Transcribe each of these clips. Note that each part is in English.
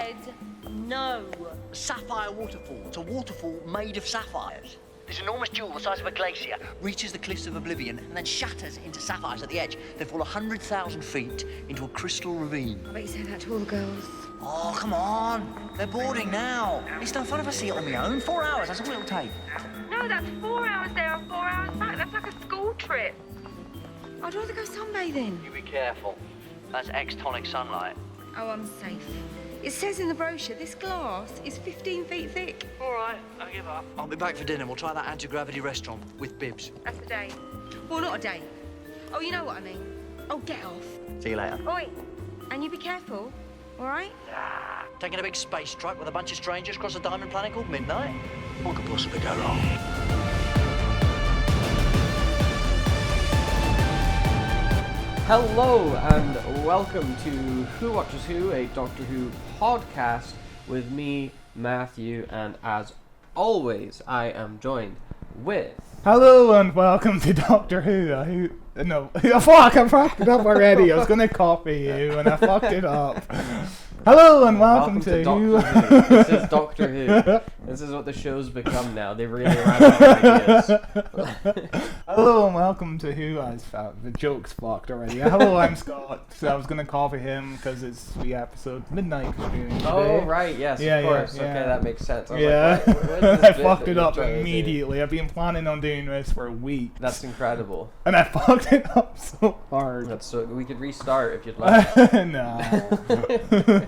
said no. Sapphire Waterfall. It's a waterfall made of sapphires. This enormous jewel the size of a glacier reaches the cliffs of oblivion and then shatters into sapphires at the edge. They fall 100,000 feet into a crystal ravine. I bet you say that to all the girls. Oh, come on. They're boarding now. It's no fun if I see it on my own. 4 hours, that's all it'll take. No, that's 4 hours there and 4 hours back. That's like a school trip. I'd rather go sunbathing. You be careful. That's extonic sunlight. Oh, I'm safe. It says in the brochure, this glass is 15 feet thick. All right, I give up. I'll be back for dinner. We'll try that anti-gravity restaurant with bibs. That's a date. Well, not a date. Oh, you know what I mean. Oh, get off. See you later. Oi, and you be careful, all right? Taking a big space truck with a bunch of strangers across a diamond planet called Midnight? What could possibly go wrong? Hello and welcome to Who Watches Who, a Doctor Who podcast with me, Matthew, and as always, I am joined with... Hello and welcome to Doctor Who. Fuck, I fucked it up already. I was going to copy you and I fucked it up. Hello and welcome to Doctor Who. This is Doctor Who. This is what the show's become now. They really ran out of ideas. Hello and welcome to Who. The joke's fucked already. Hello, I'm Scott. So I was going to copy him because it's the episode Midnight Experience. Oh, right, yes, Yeah, of course. yeah. Okay, that makes sense. I was Yeah, like, what is this I bit fucked that it you're up trying to do? immediately. I've been planning on doing this for a week. That's incredible. And I fucked it up so hard. That's so we could restart if you'd like. No.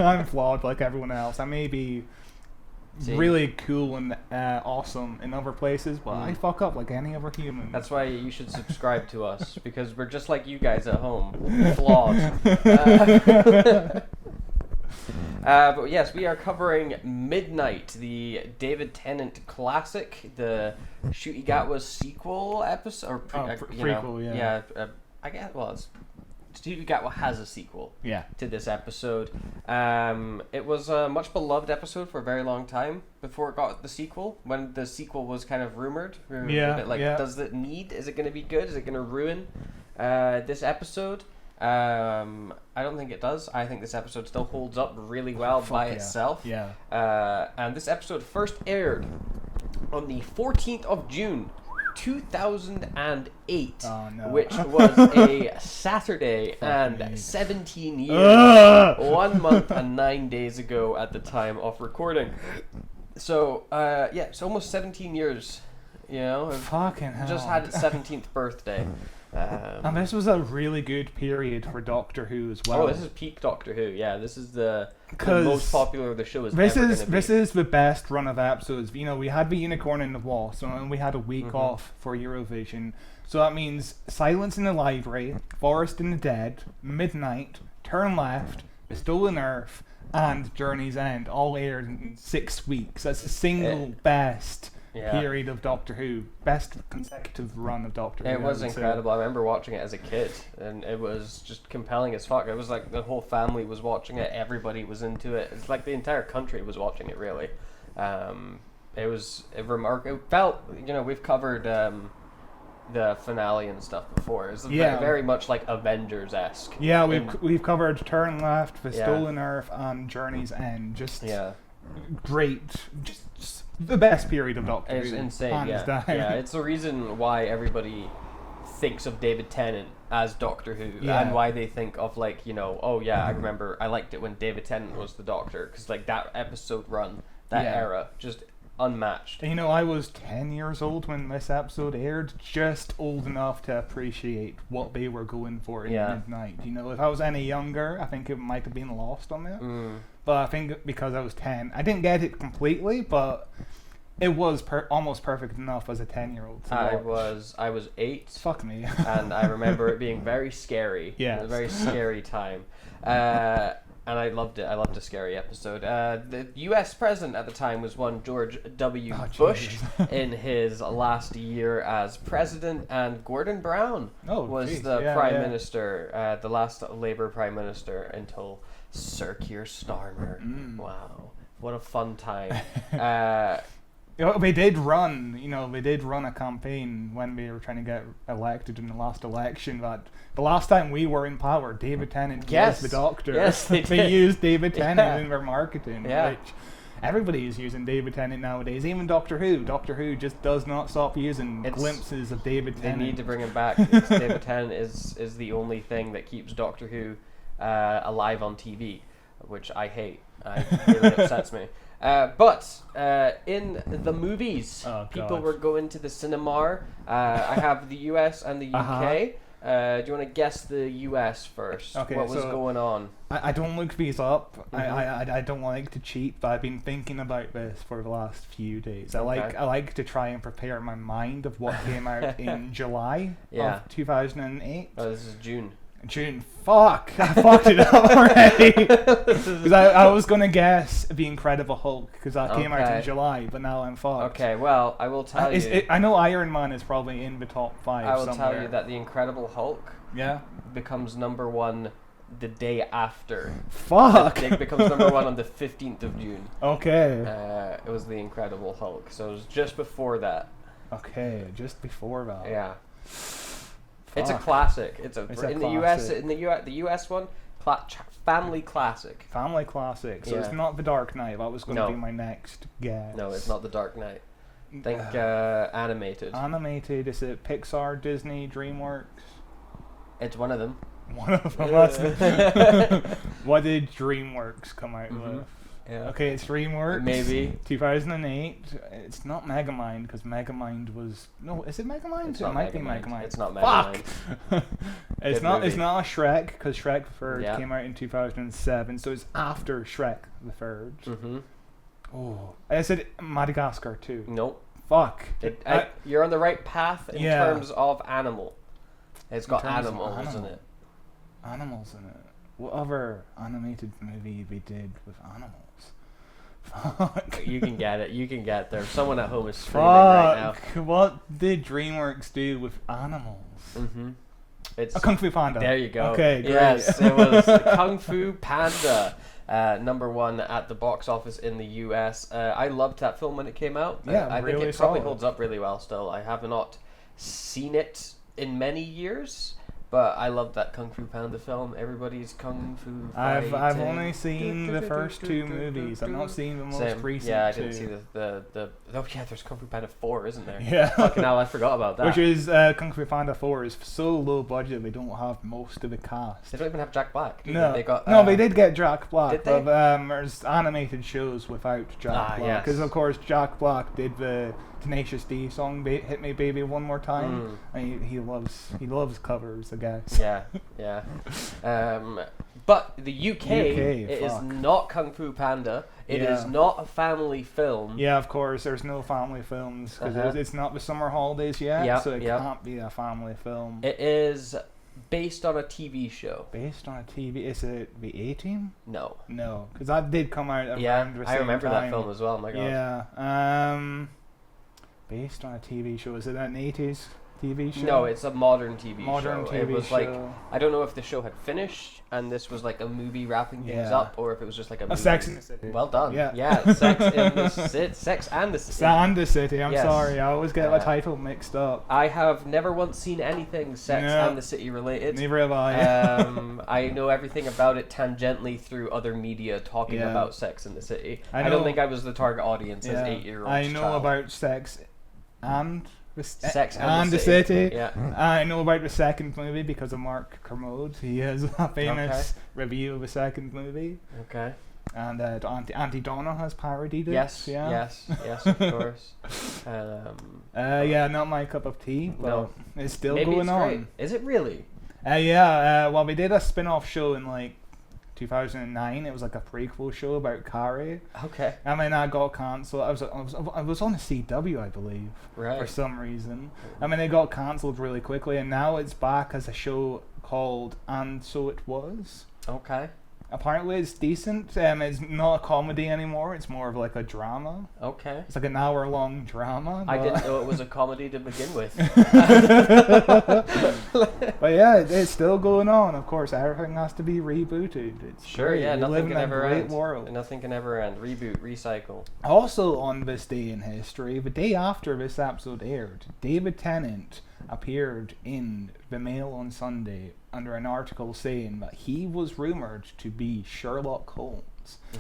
I'm flawed like everyone else. I may be See? really cool and awesome in other places, but I fuck up like any other human. That's why you should subscribe to us, because we're just like you guys at home, flawed. But yes, we are covering Midnight, the David Tennant classic, the Shutigatwa sequel episode, or prequel, yeah. I guess. Well, Shutigatwa has a sequel. Yeah. To this episode. It was a much beloved episode for a very long time before it got the sequel. When the sequel was kind of rumored. Does it need? Is it going to be good? Is it going to ruin this episode? I don't think it does. I think this episode still holds up really well by itself. Yeah. And this episode first aired on the 14th of June. 2008, which was a Saturday and 17 years, 1 month and 9 days ago at the time of recording. So, it's almost 17 years, you know. Fucking hell. Just had its 17th birthday. And this was a really good period for Doctor Who as well. Oh, this is peak Doctor Who. Yeah, this is the most popular the show is ever going to be. This is the best run of episodes. You know, we had the Unicorn in the Wall, and we had a week off for Eurovision. So that means Silence in the Library, Forest in the Dead, Midnight, Turn Left, The Stolen Earth, and Journey's End all aired in 6 weeks. That's the single best period of Doctor Who, best consecutive run of Doctor Who. It was incredible. I remember watching it as a kid, and it was just compelling as fuck. It was like the whole family was watching it, everybody was into it. It's like the entire country was watching it, really. It was remarkable. It felt, you know, we've covered the finale and stuff before. It's very much like Avengers-esque. Yeah, we've covered Turn Left, The Stolen Earth, and Journey's End. Just great. Just the best period of Doctor Who. It's insane, yeah. It's the reason why everybody thinks of David Tennant as Doctor Who, and why they think of, like, you know, I remember I liked it when David Tennant was the Doctor, because, like, that episode run, that era, just unmatched. You know, I was 10 years old when this episode aired, just old enough to appreciate what they were going for in Midnight. You know, if I was any younger, I think it might have been lost on it. But I think because I was 10, I didn't get it completely, but it was almost perfect enough as a 10-year-old. I was 8. Fuck me. And I remember it being very scary. Yeah. It was a very scary time. And I loved it. I loved a scary episode. The U.S. president at the time was one George W. Bush in his last year as president, and Gordon Brown was the prime minister, the last Labour prime minister until Sir Keir Starmer. Wow, what a fun time. We did run, we did run a campaign when we were trying to get elected in the last election. That the last time we were in power, David Tennant Yes. was the Doctor. Yes, they they did. used David Tennant Yeah. in their marketing, Yeah. which everybody is using David Tennant nowadays. Even Doctor Who. Doctor Who just does not stop using It's- glimpses of David They Tennant. need to bring him back. David Tennant is the only thing that keeps Doctor Who alive on TV, which I hate. It really upsets me. But in the movies, Oh, people God. were going to the cinema. I have the US and the UK. Uh-huh. Do you want to guess the US first? Okay, what was so- going on? I don't look these up. Mhm. I don't like to cheat, but I've been thinking about this for the last few days. I Okay. like to try and prepare my mind of what came out in July Yeah. of 2008. Oh, this is June. June. Fuck! I fucked it up already. Because I was gonna guess The Incredible Hulk because that came out Okay. in July, but now I'm fucked. Okay, well, I will tell you. I know Iron Man is probably in the top 5 I will somewhere. tell you that the Incredible Hulk Yeah. becomes number 1 the day after. Fuck. It becomes number 1 on the 15th of June. Okay. It was the Incredible Hulk, so it was just before that. Okay. Just before that. Yeah, it's a Fuck. classic. It's a in the US. classic. In the US one, family classic. Family classic. So it's Yeah. not The Dark Knight. That was going to No. be my next guess. No, it's not The Dark Knight. Think animated. Animated. Is it Pixar, Disney, DreamWorks? It's one of them. One of them. That's the what did DreamWorks come out Mhm. with? Yeah. Okay, it's DreamWorks. Maybe. 2008. It's not Megamind because Megamind was no. Is it Megamind? It's It not might be Megamind. Megamind. It's not Fuck. Megamind. It's Good not. It's movie. not a Shrek because Shrek the Third Yeah. came out in 2007. So it's after Shrek the Third. Mm-hmm. Oh, I said Madagascar too. Nope. Fuck. You're on the right path in Yeah. terms of animal. It's got terms of animals in animal. it. Animals in it. What other animated movie we did with animals? Fuck. You can get it. You can get there. Someone at home is screaming right now. Fuck. What did DreamWorks do with animals? Mm-hmm. It's A Kung Fu Panda. there. You go. Okay, great. Yes, it was Kung Fu Panda, number 1 at the box office in the US. I loved that film when it came out. Yeah, I think really it probably solid. holds up really well still. I have not seen it in many years. But I loved that Kung Fu Panda film. Everybody's Kung Fu I've fighting. only seen the first 2 movies. I've not seen the most Same. recent Yeah, I 2. didn't see the oh yeah, there's Kung Fu Panda 4, isn't there? Yeah. Fucking hell, I forgot about that. Which is Kung Fu Panda 4 is so low budget they don't have most of the cast. They don't even have Jack Black. Do No, they got, no, they did get Jack Black, Did they? but there's animated shows without Jack Black. yes. Because of course Jack Black did the Tenacious D song "Hit Me Baby One More Time," and he loves covers, I guess. Yeah, yeah. But the UK, it is fuck. not Kung Fu Panda. It is Yeah. not a family film. Yeah, of course. There's no family films because Uh-huh. it's not the summer holidays yet, Yep, so it yep. can't be a family film. It is based on a TV show. Based on a TV, is it the A-Team? No. No, because that did come out around Yeah, the same I remember time. that film as well. My God. Yeah. Based on a TV show. Is it an 80s TV show? No, it's a modern TV Modern show. TV It was show. like, I don't know if the show had finished and this was like a movie wrapping things Yeah. up, or if it was just like a movie. Sex in the City. Well done. Yeah. Sex in the Sex and the City. Sand City. I'm Yes. sorry, I always get the Uh, title mixed up. I have never once seen anything Sex No. and the City related. Neither have I. I know everything about it tangentially through other media talking Yeah. about Sex in the City. I I don't know- think I was the target audience as Yeah. 8-year-olds. I know child. about Sex and Sex and the City. Yeah. I know about the second movie because of Mark Kermode. He has a famous review of the second movie. Okay. And Auntie Donna has parodied it. Yes. Yeah. Yes. Of course. Yeah, not my cup of tea, but No. it's still Maybe going it's on. great. Is it really? Well, we did a spin-off show in like 2009. It was like a prequel show about Carrie. Okay. I mean, I got cancelled. I was on a CW, I believe, Right. for some reason. I mean, it got cancelled really quickly, and now it's back as a show called And So It Was. Okay. Apparently it's decent. It's not a comedy anymore. It's more of like a drama. Okay. It's like an hour-long drama. I but- didn't know it was a comedy to begin with. But yeah, it's still going on. Of course, everything has to be rebooted. It's Sure, great. yeah, We nothing live can in a ever great end. world. Nothing can ever end. Reboot, recycle. Also, on this day in history, the day after this episode aired, David Tennant appeared in the Mail on Sunday under an article saying that he was rumored to be Sherlock Holmes.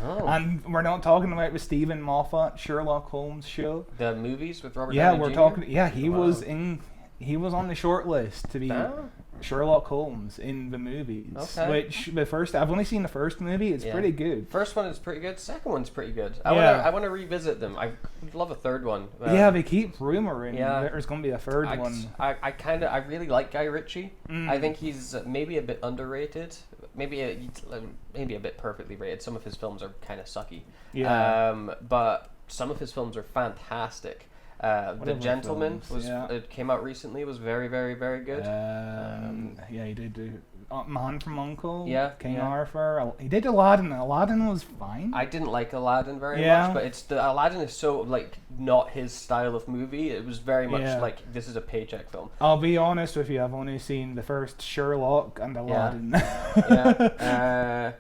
Oh. And we're not talking about the Stephen Moffat Sherlock Holmes show. The movies with Robert Yeah, Downey we're Jr.? talking. Yeah, he Wow. was in. He was on the short list to be Oh. Sherlock Holmes in the movies. Okay. Which I've only seen the first movie. It's Yeah. pretty good. First one is pretty good. Second one's pretty good. Yeah. I want to revisit them. I would love a third one. Yeah, they keep rumoring yeah. there's going to be a third I one. I really like Guy Ritchie. Mm. I think he's maybe a bit underrated. Maybe a bit perfectly rated. Some of his films are kind of sucky. Yeah. But some of his films are fantastic. The other Gentleman films? Yeah. it came out recently. Was very, very, very good. Yeah, he did do Man from U.N.C.L.E. Yeah, King yeah. Arthur. He did Aladdin. Aladdin was fine. I didn't like Aladdin very Yeah. much, but Aladdin is so like not his style of movie. It was very much Yeah. like this is a paycheck film. I'll be honest with you. I've only seen the first Sherlock and Aladdin. Yeah.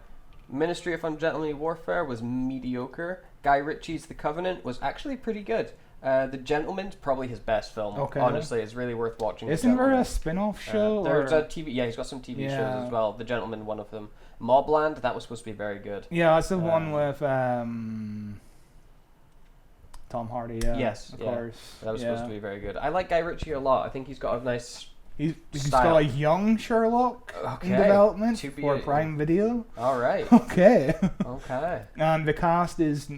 Ministry of Ungentlemanly Warfare was mediocre. Guy Ritchie's The Covenant was actually pretty good. The Gentleman's probably his best film. Okay. Honestly, it's really worth watching. The Isn't there Gentleman. a spin-off show? There's or- a TV. Yeah, he's got some TV Yeah. shows as well. The Gentleman, one of them. Mobland, that was supposed to be very good. Yeah, that's the one Um, with Tom Hardy. Yeah, Yes, of yeah. course. That was yeah. supposed to be very good. I like Guy Ritchie a lot. I think he's got a nice. He's style. got a young Sherlock in Okay. development To be for a- Prime Video. All right. Okay. Okay. And the cast is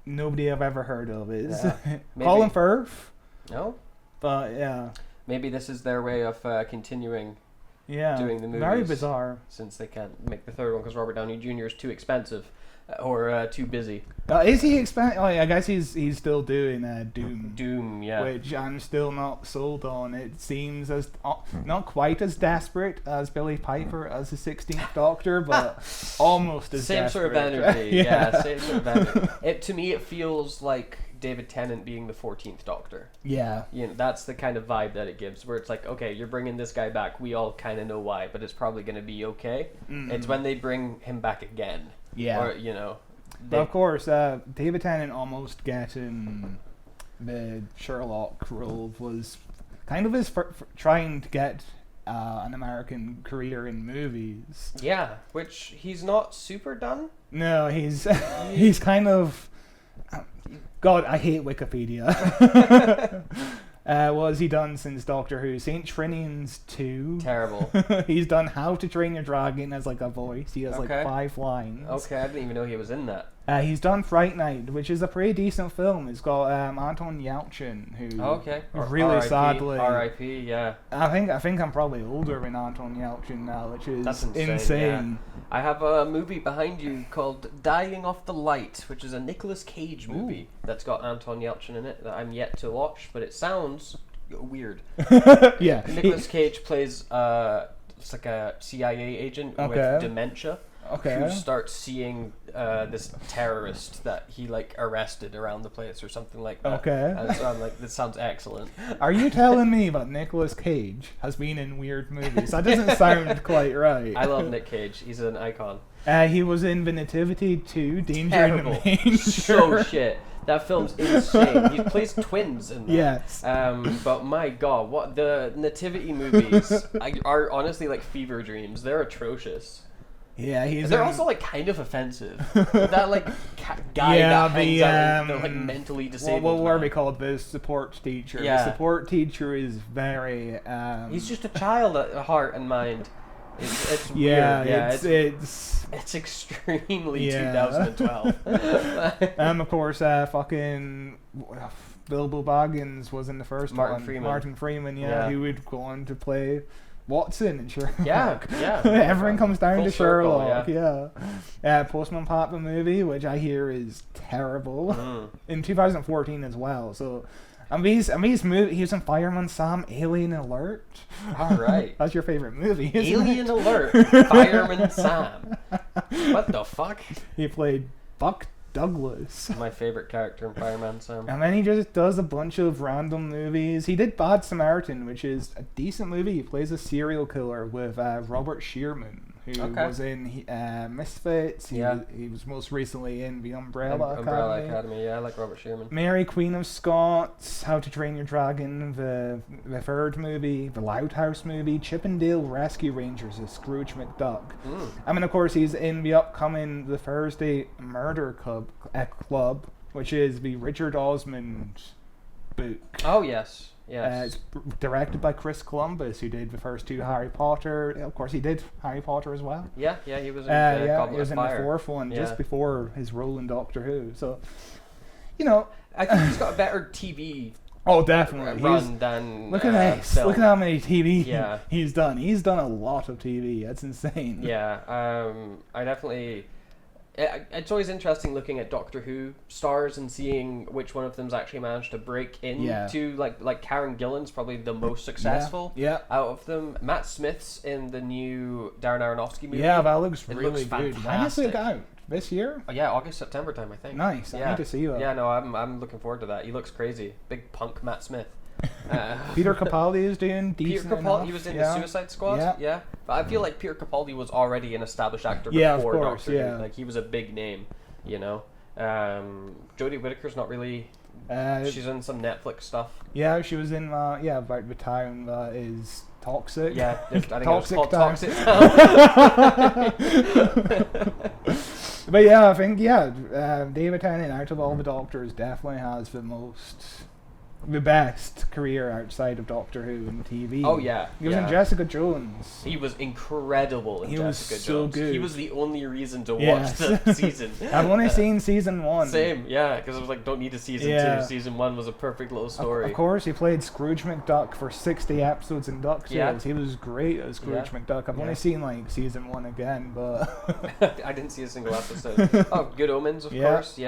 nobody I've ever heard of. Is Yeah. Maybe- Colin Firth, No. but yeah, Maybe this is their way of continuing yeah, Doing the very movies. bizarre. since they can't make the third one because Robert Downey Jr. is too expensive or too busy. Is he Oh, yeah, I guess he's still doing Doom. Doom, yeah. Which I'm still not sold on. It seems as not quite as desperate as Billy Piper as the 16th Doctor, but almost as Same sort of desperate. energy. Yeah, same sort of energy. To me, it feels like David Tennant being the 14th Doctor. Yeah. You know, that's the kind of vibe that it gives, where it's like, okay, you're bringing this guy back. We all kind of know why, but it's probably going to be okay. It's when they bring him back again. Yeah. Or, you know. But of course, David Tennant almost getting the Sherlock role was kind of his trying to get an American career in movies. Yeah, which he's not super done. No, he's he's kind of. God, I hate Wikipedia. What has he done since Doctor Who? St. Trinian's 2. Terrible. He's done How to Train Your Dragon as like a voice. He has like Okay. 5 lines. Okay, I didn't even know he was in that. He's done Fright Night, which is a pretty decent film. It's got Anton Yelchin, who Okay. really R.I.P., sadly. R.I.P. Yeah. I think I'm probably older than Anton Yelchin now, which is That's insane, insane. I have a movie behind you called Dying of the Light, which is a Nicolas Cage movie that's got Anton Yelchin in it that I'm yet to watch, but it sounds weird. Yeah. Nicolas Cage plays it's like a CIA agent Okay. with dementia. Okay. Who starts seeing this terrorist that he like arrested around the place or something like that. Okay. And so I'm like, this sounds excellent. Are you telling me that Nicolas Cage has been in weird movies? That doesn't sound quite right. I love Nick Cage. He's an icon. He was in The Nativity 2, Danger Terrible. in the So Manger. shit. That film's insane. He plays twins in that. Yes. But my god, what the nativity movies are honestly like fever dreams. They're atrocious. Yeah, he's They're in- also like kind of offensive. That like guy Yeah, that the, hangs out with the like mentally disabled. what were man. we called? The support teacher. Yeah. The support teacher is very. He's just a child at heart and mind. It's Yeah, weird. Yeah, it's it's extremely Yeah. 2012. of course, fucking Bilbo Baggins was in the first Martin one. Freeman. Martin Freeman, Yeah. who would go on to play Watson in Sherlock. Yeah. Everything comes down Full to circle, Sherlock. Yeah. Postman Pat the movie, which I hear is terrible, Mm. in 2014 as well. So He was in Fireman Sam, Alien Alert. All right. That's your favorite movie, isn't Alien it? Alert, Fireman Sam. What the fuck? He played Buck Douglas. My favorite character in Fireman Sam. And then he just does a bunch of random movies. He did Bad Samaritan, which is a decent movie. He plays a serial killer with Robert Shearman, who was in Misfits. He was most recently in The Umbrella Academy. Yeah, I like Robert Shearman. Mary Queen of Scots, How to Train Your Dragon, the third movie, the Loud House movie, Chippendale Rescue Rangers as Scrooge McDuck. I mean, of course, he's in the upcoming The Thursday Murder Club, which is the Richard Osmond book. Oh, yes. Yes. It's directed by Chris Columbus, who did the first two Harry Potter. Of course, he did Harry Potter as well. Yeah, he was in he was in the fourth one, just before his role in Doctor Who. So, I think he's got a better TV definitely run than look at this. film. Look at how many TV he's done. He's done a lot of TV. That's insane. Yeah, I definitely. It's always interesting looking at Doctor Who stars and seeing which one of them's actually managed to break into like Karen Gillan's probably the most successful out of them. Matt Smith's in the new Darren Aronofsky movie. Yeah, that looks really looks good. fantastic. When is it out? This year? Oh, yeah, August, September time, I think. Nice. I need to see that. Yeah, no, I'm looking forward to that. He looks crazy. Big punk Matt Smith. Peter Capaldi is doing decent Peter Capaldi, enough. he was in the Suicide Squad. Yeah. But I feel like Peter Capaldi was already an established actor before Doctor Who. Like, he was a big name, Jodie Whittaker's not really. She's in some Netflix stuff. Yeah, she was in about the town that is toxic. Yeah, I think Toxic it was called Town. Toxic Town. But yeah, I think David Tennant, out of all the Doctors, definitely has the best career outside of Doctor Who and TV. Oh yeah, he was in Jessica Jones. He was incredible in Jessica Jones. He was so good. He was the only reason to watch the season. I've only seen season 1. Same, yeah, because I was like, don't need a season 2. Season 1 was a perfect little story. Of course, he played Scrooge McDuck for 60 episodes in DuckTales. Yeah. He was great as Scrooge McDuck. I've only seen like season 1 again, but I didn't see a single episode. Oh, Good Omens, of course,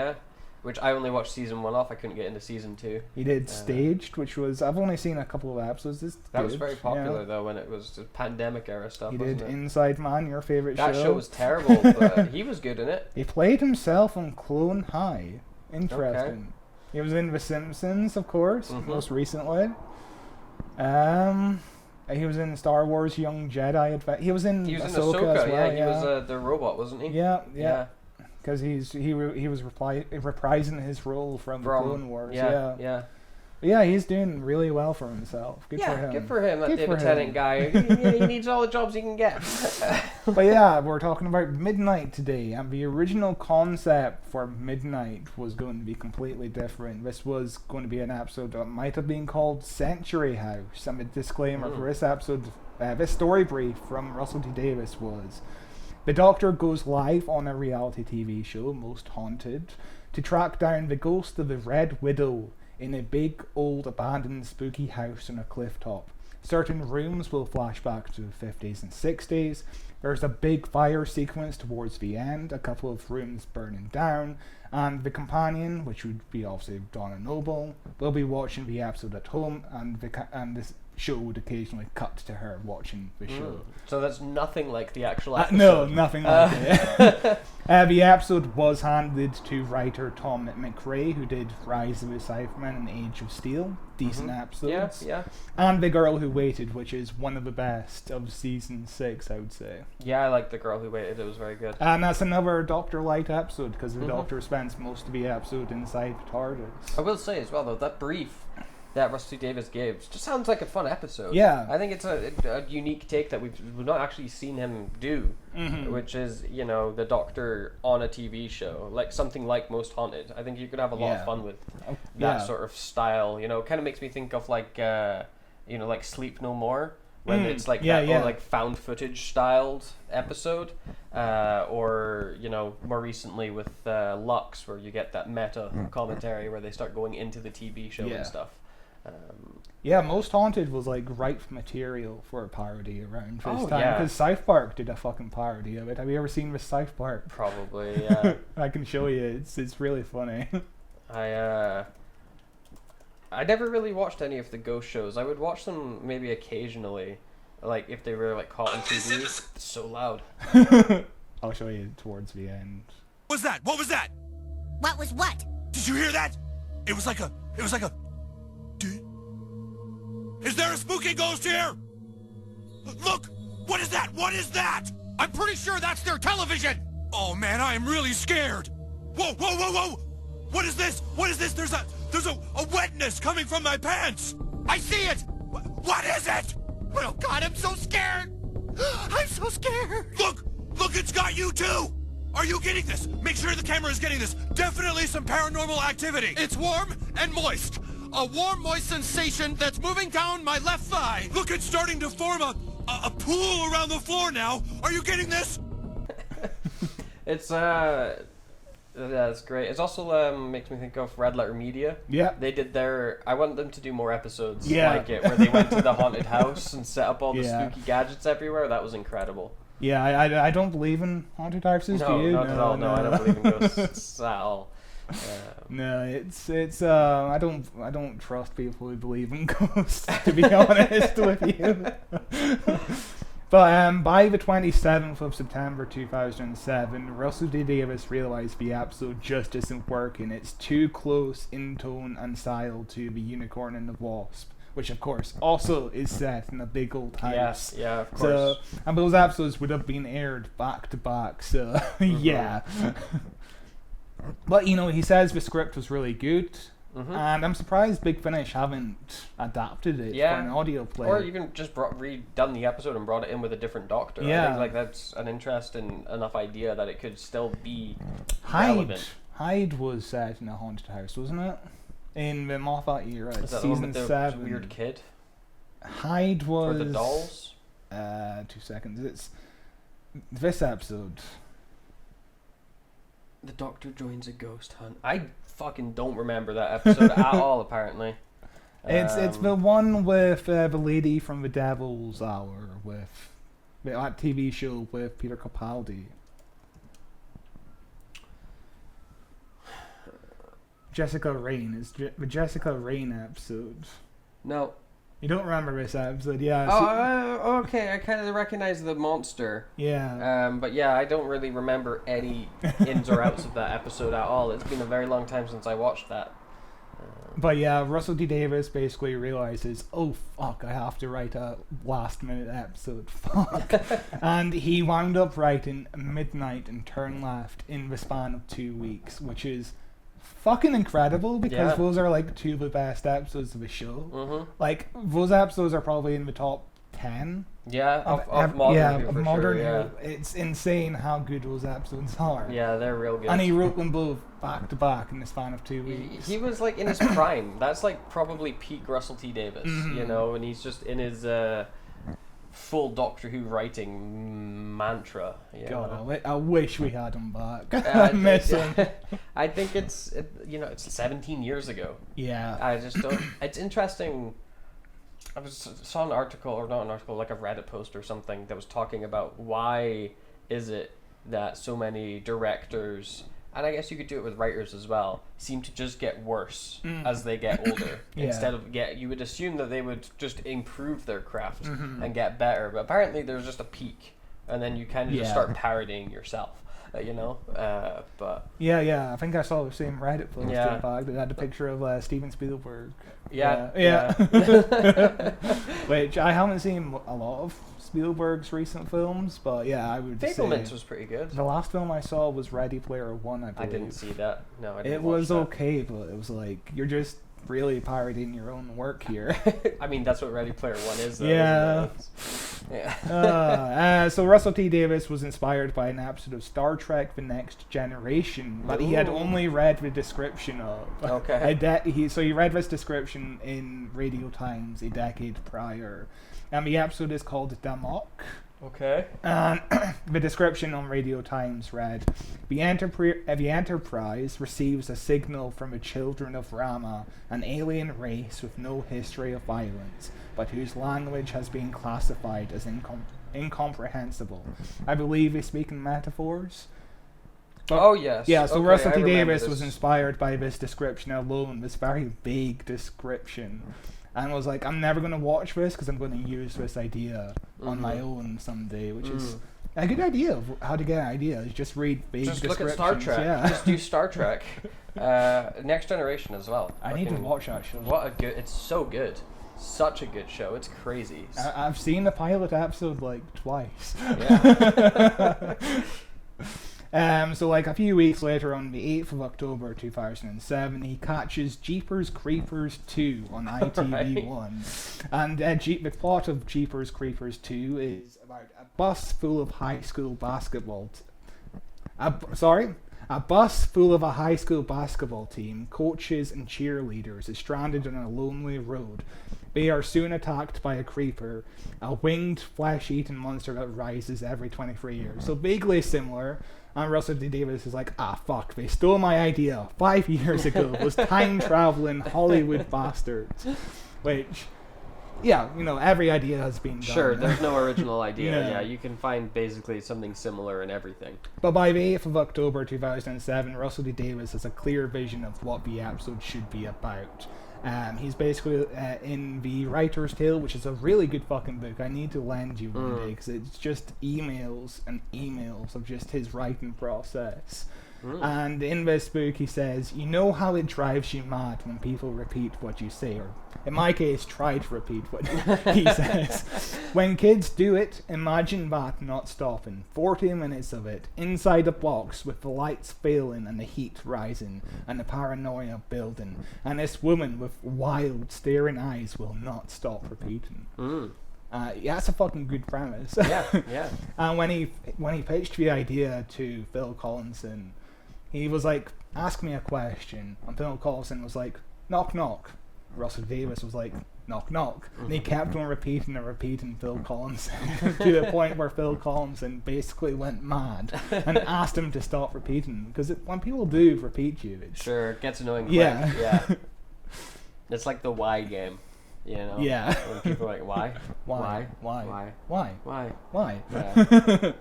which I only watched season 1 off. I couldn't get into season 2. He did Staged, which was, I've only seen a couple of episodes. That was very popular though when it was the pandemic era stuff. He wasn't did it? Inside Man, your favorite show. That show was terrible, but he was good in it. He played himself on Clone High. Interesting. Okay. He was in The Simpsons, of course, most recently. He was in Star Wars Young Jedi. He was in Ahsoka as well. He was the robot, wasn't he? Yeah. Because he was reprising his role from Clone Wars. Yeah, he's doing really well for himself. Good for him. Good for him. That David Tennant guy. He needs all the jobs he can get. But yeah, we're talking about Midnight today, and the original concept for Midnight was going to be completely different. This was going to be an episode that might have been called Century House. And a disclaimer for this episode, this story brief from Russell T Davies was: the Doctor goes live on a reality TV show, Most Haunted, to track down the ghost of the Red Widow in a big, old, abandoned, spooky house on a cliff top. Certain rooms will flash back to the 50s and 60s. There's a big fire sequence towards the end, a couple of rooms burning down, and the companion, which would be obviously Donna Noble, will be watching the episode at home, and this show would occasionally cut to her watching the show. So that's nothing like the actual episode. No, nothing like it. The episode was handed to writer Tom McRae, who did Rise of the Cybermen and Age of Steel. Decent episodes. Yeah. And The Girl Who Waited, which is one of the best of season 6, I would say. Yeah, I like The Girl Who Waited. It was very good. And that's another Doctor Light episode, because the Doctor spends most of the episode inside the TARDIS. I will say as well, though, that brief that Rusty Davis gave just sounds like a fun episode. Yeah. I think it's a unique take that we've not actually seen him do, which is, the Doctor on a TV show, like something like Most Haunted. I think you could have a lot of fun with that sort of style. Kind of makes me think of like Sleep No More, when it's like like found footage styled episode, or more recently with Lux, where you get that meta commentary where they start going into the TV show and stuff. Most Haunted was like ripe material for a parody around this time, because South Park did a fucking parody of it. Have you ever seen the South Park? Probably, yeah. I can show you. It's really funny. I I never really watched any of the ghost shows. I would watch them maybe occasionally, like if they were like caught on TV. It's so loud. I'll show you towards the end. What was that? What was that? What was what? Did you hear that? It was like a... Is there a spooky ghost here? Look! What is that? What is that? I'm pretty sure that's their television! Oh man, I am really scared! Whoa, whoa, whoa, whoa! What is this? What is this? There's a wetness coming from my pants! I see it! What is it? Oh god, I'm so scared! I'm so scared! Look! Look, it's got you too! Are you getting this? Make sure the camera is getting this. Definitely some paranormal activity. It's warm and moist. A warm, moist sensation that's moving down my left thigh. Look, it's starting to form a pool around the floor now. Are you getting this? It's that's great. It's also makes me think of Red Letter Media. Yeah. They did their. I want them to do more episodes Yeah. like it, where they went to the haunted house and set up all the Yeah. spooky gadgets everywhere. That was incredible. Yeah, I don't believe in haunted houses. No, do you? not at all. No, I don't believe in ghosts at all. No, it's I don't trust people who believe in ghosts, to be honest with you. But by the 27th of September 2007, Russell D. Davies realized the episode just isn't working. It's too close in tone and style to The Unicorn and the Wasp, which of course also is set in a big old house. Yes, yeah, of course. So, and those episodes would have been aired back to back, so yeah. But, you know, he says the script was really good, and I'm surprised Big Finish haven't adapted it for an audio play. Or even just redone the episode and brought it in with a different doctor. Yeah. I think like that's an interesting enough idea that it could still be Hyde. relevant. Hyde was set in a haunted house, wasn't it? In the Moffat era, Is that the one season with the 7. weird kid? Hyde was... Or the dolls? 2 seconds. It's this episode. The doctor joins a ghost hunt. I fucking don't remember that episode at all, apparently. It's the one with the lady from The Devil's Hour, with that TV show with Peter Capaldi. Jessica Rain. It's the Jessica Rain episode. No. You don't remember this episode, yeah. Oh, okay. I kind of recognize the monster. Yeah. But yeah, I don't really remember any ins or outs of that episode at all. It's been a very long time since I watched that. But yeah, Russell D. Davies basically realizes, oh fuck, I have to write a last minute episode. Fuck. And he wound up writing Midnight and Turn Left in the span of 2 weeks, which is fucking incredible because those are like 2 of the best episodes of the show. Like, those episodes are probably in the top 10. Yeah, of modern. Of modern. Sure, it's insane how good those episodes are. Yeah, they're real good. And he wrote them both back to back in the span of 2 weeks. He was like in his prime. That's like probably peak Russell T Davies, you know, and he's just in his full Doctor Who writing mantra. God, I wish we had him back. I miss him. I think it's 17 years ago. Yeah. I just don't. It's interesting. I saw an article, or not an article, like a Reddit post or something that was talking about why is it that so many directors, and I guess you could do it with writers as well, seem to just get worse as they get older. Instead of you would assume that they would just improve their craft and get better, but apparently there's just a peak, and then you kind of just start parodying yourself. But I think I saw the same Reddit post in fact that had a picture of Steven Spielberg. Yeah. Which I haven't seen a lot of Spielberg's recent films, but yeah, I would Fablemans say was pretty good. the last film I saw was Ready Player One, I believe. I didn't see that. No, I didn't. It was okay, but it was like, you're just really parodying your own work here. I mean, that's what Ready Player One is, though, yeah. So Russell T Davies was inspired by an episode of Star Trek: The Next Generation that he had only read the description of. Okay. He read this description in Radio Times a decade prior, and the episode is called Damok. Okay. And the description on Radio Times read, the Enterprise receives a signal from the children of Rama, an alien race with no history of violence, but whose language has been classified as incomprehensible. I believe they speak in metaphors. Oh yes. Yeah, so Okay, Russell I T remember Davis was this. inspired by this description alone, this very vague description, and was like, I'm never going to watch this because I'm going to use this idea on my own someday, which is a good idea of how to get ideas. Just read vague Just descriptions. look at Star Trek. Yeah. Just do Star Trek. Next Generation as well. I need to Fucking- watch that show. What a good! It's so good. Such a good show. It's crazy. I've seen the pilot episode like twice. Yeah. So like a few weeks later, on the 8th of October 2007, he catches Jeepers Creepers 2 on ITV1. And the plot of Jeepers Creepers 2 is about a bus full of high school basketball... A bus full of a high school basketball team, coaches and cheerleaders is stranded on a lonely road. They are soon attacked by a creeper, a winged, flesh-eating monster that rises every 23 years. So vaguely similar. And Russell T Davis is like, fuck, they stole my idea 5 years ago. Those time-traveling Hollywood bastards. Which, yeah, every idea has been done. Sure, there's no original idea. Yeah. Yeah, you can find basically something similar in everything. But by the 8th of October 2007, Russell T Davis has a clear vision of what the episode should be about. He's basically in The Writer's Tale, which is a really good fucking book. I need to lend you one day, because it's just emails and emails of just his writing process. And in this book he says, you know how it drives you mad when people repeat what you say, or in my case, try to repeat what he says. When kids do it, imagine that not stopping. 40 minutes of it, inside a box with the lights failing and the heat rising and the paranoia building. And this woman with wild staring eyes will not stop repeating. Yeah, that's a fucking good premise. Yeah, yeah. And when he pitched the idea to Phil Collinson, he was like, ask me a question. And Phil Collinson was like, knock knock. Russell Davis was like, knock knock. And he kept on repeating and repeating Phil Collinson to the point where Phil Collinson basically went mad and asked him to stop repeating. Because when people do repeat you, it's... Sure, it gets annoying quick. Yeah. Yeah. It's like the why game, Yeah. When people are like, why? Why? Why? Why? Why? Why? Yeah.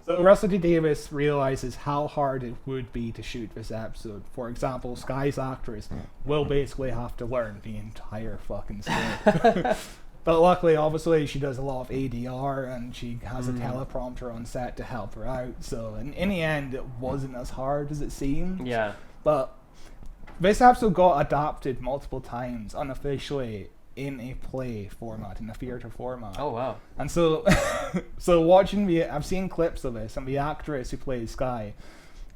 So Russell T Davis realizes how hard it would be to shoot this episode. For example, Sky's actress will basically have to learn the entire fucking script. But luckily, obviously, she does a lot of ADR and she has a teleprompter on set to help her out. So in the end, it wasn't as hard as it seemed. Yeah. But this episode got adapted multiple times unofficially in a play format, in a theatre format. Oh wow. And so, so watching I've seen clips of this, and the actress who plays Sky,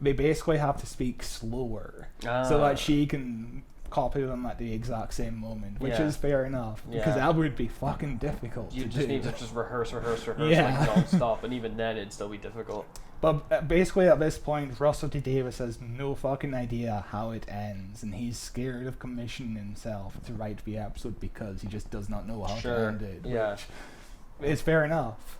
they basically have to speak slower so that she can copy them at the exact same moment, which Yeah. is fair enough, because Yeah. that would be fucking difficult You to just do. need to just rehearse Yeah. like non-stop, and even then it'd still be difficult. But basically at this point, Russell T Davis has no fucking idea how it ends, and he's scared of commissioning himself to write the episode because he just does not know how to Sure. end it. Yeah. Which is fair enough.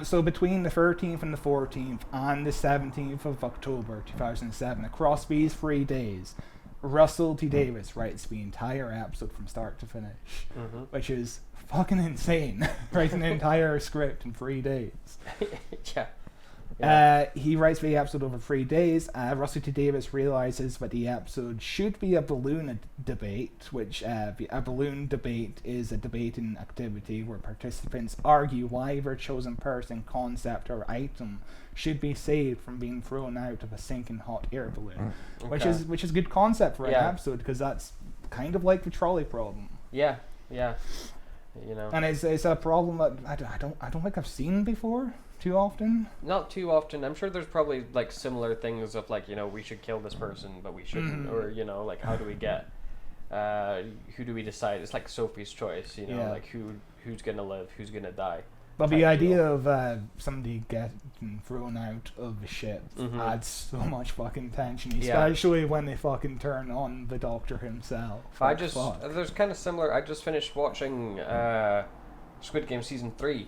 So between the 13th and the 14th and the 17th of October 2007, across these 3 days, Russell T Davis writes the entire episode from start to finish, which is fucking insane. Writing an entire script in 3 days. Yeah. He writes the episode over 3 days. Russell T Davis realizes that the episode should be a balloon debate, which a balloon debate is a debating activity where participants argue why their chosen person, concept, or item should be saved from being thrown out of a sinking hot air balloon, which is a good concept for an episode, because that's kind of like the trolley problem. Yeah. And it's a problem that I don't think I've seen before too often. Not too often. I'm sure there's probably like similar things of like, we should kill this person but we shouldn't, or like how do we get who do we decide? It's like Sophie's Choice, like who's gonna live, who's gonna die. But the type idea deal. of somebody getting thrown out of the ship adds so much fucking tension, especially when they fucking turn on the Doctor himself. There's kind of similar. I just finished watching Squid Game season 3.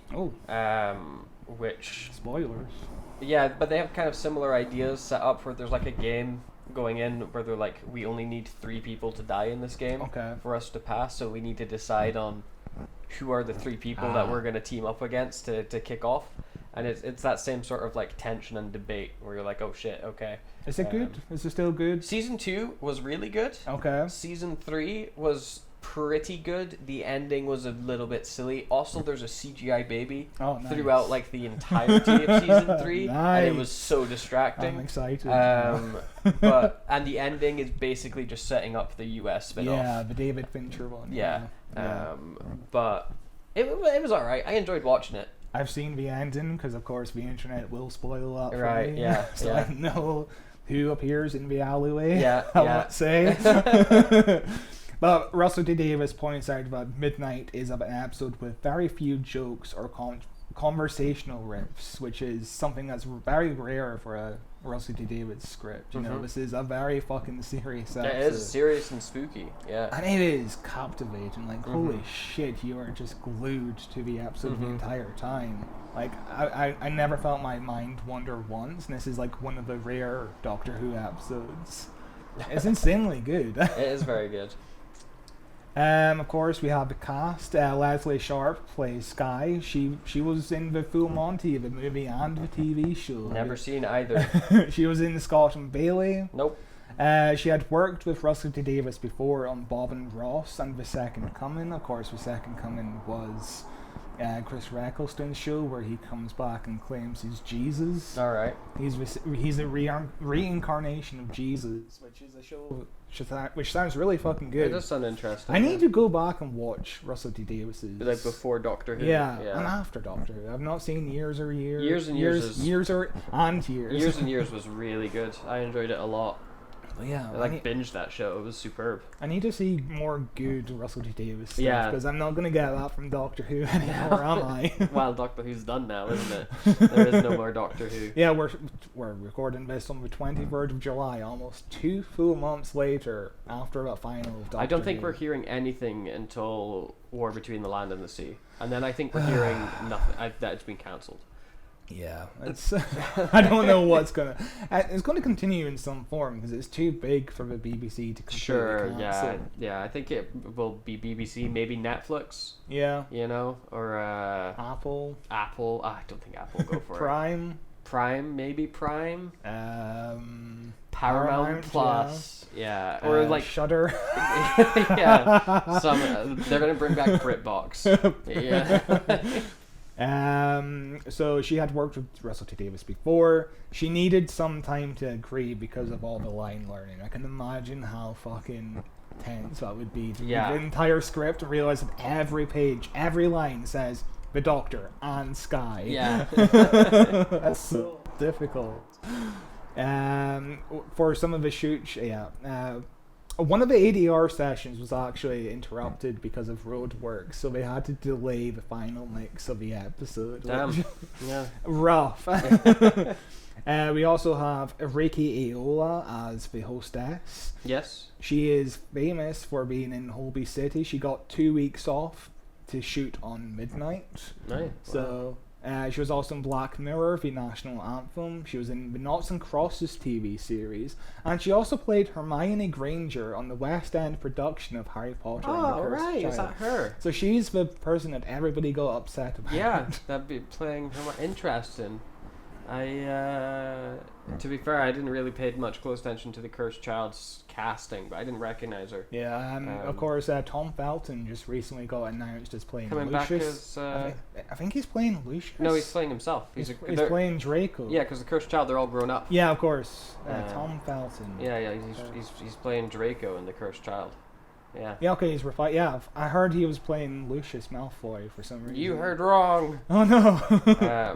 Which Spoilers. yeah, but they have kind of similar ideas set up where there's like a game going in where they're like, we only need 3 people to die in this game for us to pass, so we need to decide on who are the 3 people that we're going to team up against to kick off. And it's that same sort of like tension and debate where you're like, oh shit, okay. Is it good? Is it still good? Season 2 was really good. Okay. Season 3 was pretty good. The ending was a little bit silly. Also, there's a CGI baby throughout like the entirety of season 3, and it was so distracting. I'm excited. And the ending is basically just setting up the US spin-off. Yeah, the David Fincher one. Yeah. But it was alright. I enjoyed watching it. I've seen the ending because, of course, the internet will spoil that for Right, me. yeah, So yeah. I know who appears in the alleyway. Yeah, I yeah. won't say. But Russell T Davies points out that Midnight is an episode with very few jokes or conversational riffs, which is something that's very rare for a Russell T Davies script. You know, this is a very fucking serious episode. It is serious and spooky, yeah. And it is captivating. Like, holy shit, you are just glued to the episode the entire time. Like, I never felt my mind wander once, and this is like one of the rare Doctor Who episodes. It's insanely good. It is very good. Of course, we have the cast. Leslie Sharp plays Skye. She was in the Full Monty, the movie and the TV show. Never seen either. She was in the Scott and Bailey. Nope. She had worked with Russell T Davies before on Bob and Ross and The Second Coming. Of course, The Second Coming was Chris Eccleston's show where he comes back and claims he's Jesus. All right. He's a reincarnation of Jesus, which is a show which sounds really fucking good. It does sound interesting. I need to go back and watch Russell T Davies's. Like before Doctor Who. Yeah, and after Doctor Who. I've not seen Years or Years. Years and Years. Years and Years. Years and Years was really good. I enjoyed it a lot. But yeah, I binged that show. It was superb. I need to see more good Russell T Davies stuff. Yeah. Because I'm not going to get that from Doctor Who anymore, am I? Well, Doctor Who's done now, isn't it? There is no more Doctor Who. Yeah, we're recording this on the 23rd of July, almost 2 full months later after the final of Doctor I don't think Who. we're hearing anything until War Between the Land and the Sea. And then I think we're hearing nothing. That it's been cancelled. Yeah, it's I don't know what's gonna. It's going to continue in some form because it's too big for the BBC to completely Sure, cancel. yeah. I think it will be BBC, maybe Netflix. Yeah. You know, or Apple. Apple. I don't think Apple will go for Prime. it. Prime, maybe Prime. Paramount Plus. Yeah, or like Shudder. yeah. They're gonna bring back BritBox. Yeah. So she had worked with Russell T Davies before. She needed some time to agree because of all the line learning. I can imagine how fucking tense that would be to read the entire script and realize that every page, every line says the Doctor and Skye. Yeah. That's so difficult. For some of the shoots, one of the ADR sessions was actually interrupted because of road work, so they had to delay the final mix of the episode. Damn. Which, Yeah. rough. We also have Ricky Aola as the hostess. Yes. She is famous for being in Holby City. She got 2 weeks off to shoot on Midnight. Nice. So she was also in Black Mirror, the national anthem. She was in the Noughts and Crosses TV series, and she also played Hermione Granger on the West End production of Harry Potter and the Oh, Cursed right. Child. Is that her? So she's the person that everybody got upset about. Yeah, that'd be playing her. Interesting. To be fair, I didn't really pay much close attention to the Cursed Child's casting, but I didn't recognize her. Yeah, of course, Tom Felton just recently got announced as playing Coming Lucius. back as I think he's playing Lucius. no, he's playing himself. He's playing Draco. Yeah, because the Cursed Child, they're all grown up. Yeah, of course. Tom Felton. Yeah, he's playing Draco in the Cursed Child. Yeah. Yeah, okay, he's I heard he was playing Lucius Malfoy for some reason. You heard wrong. Oh no.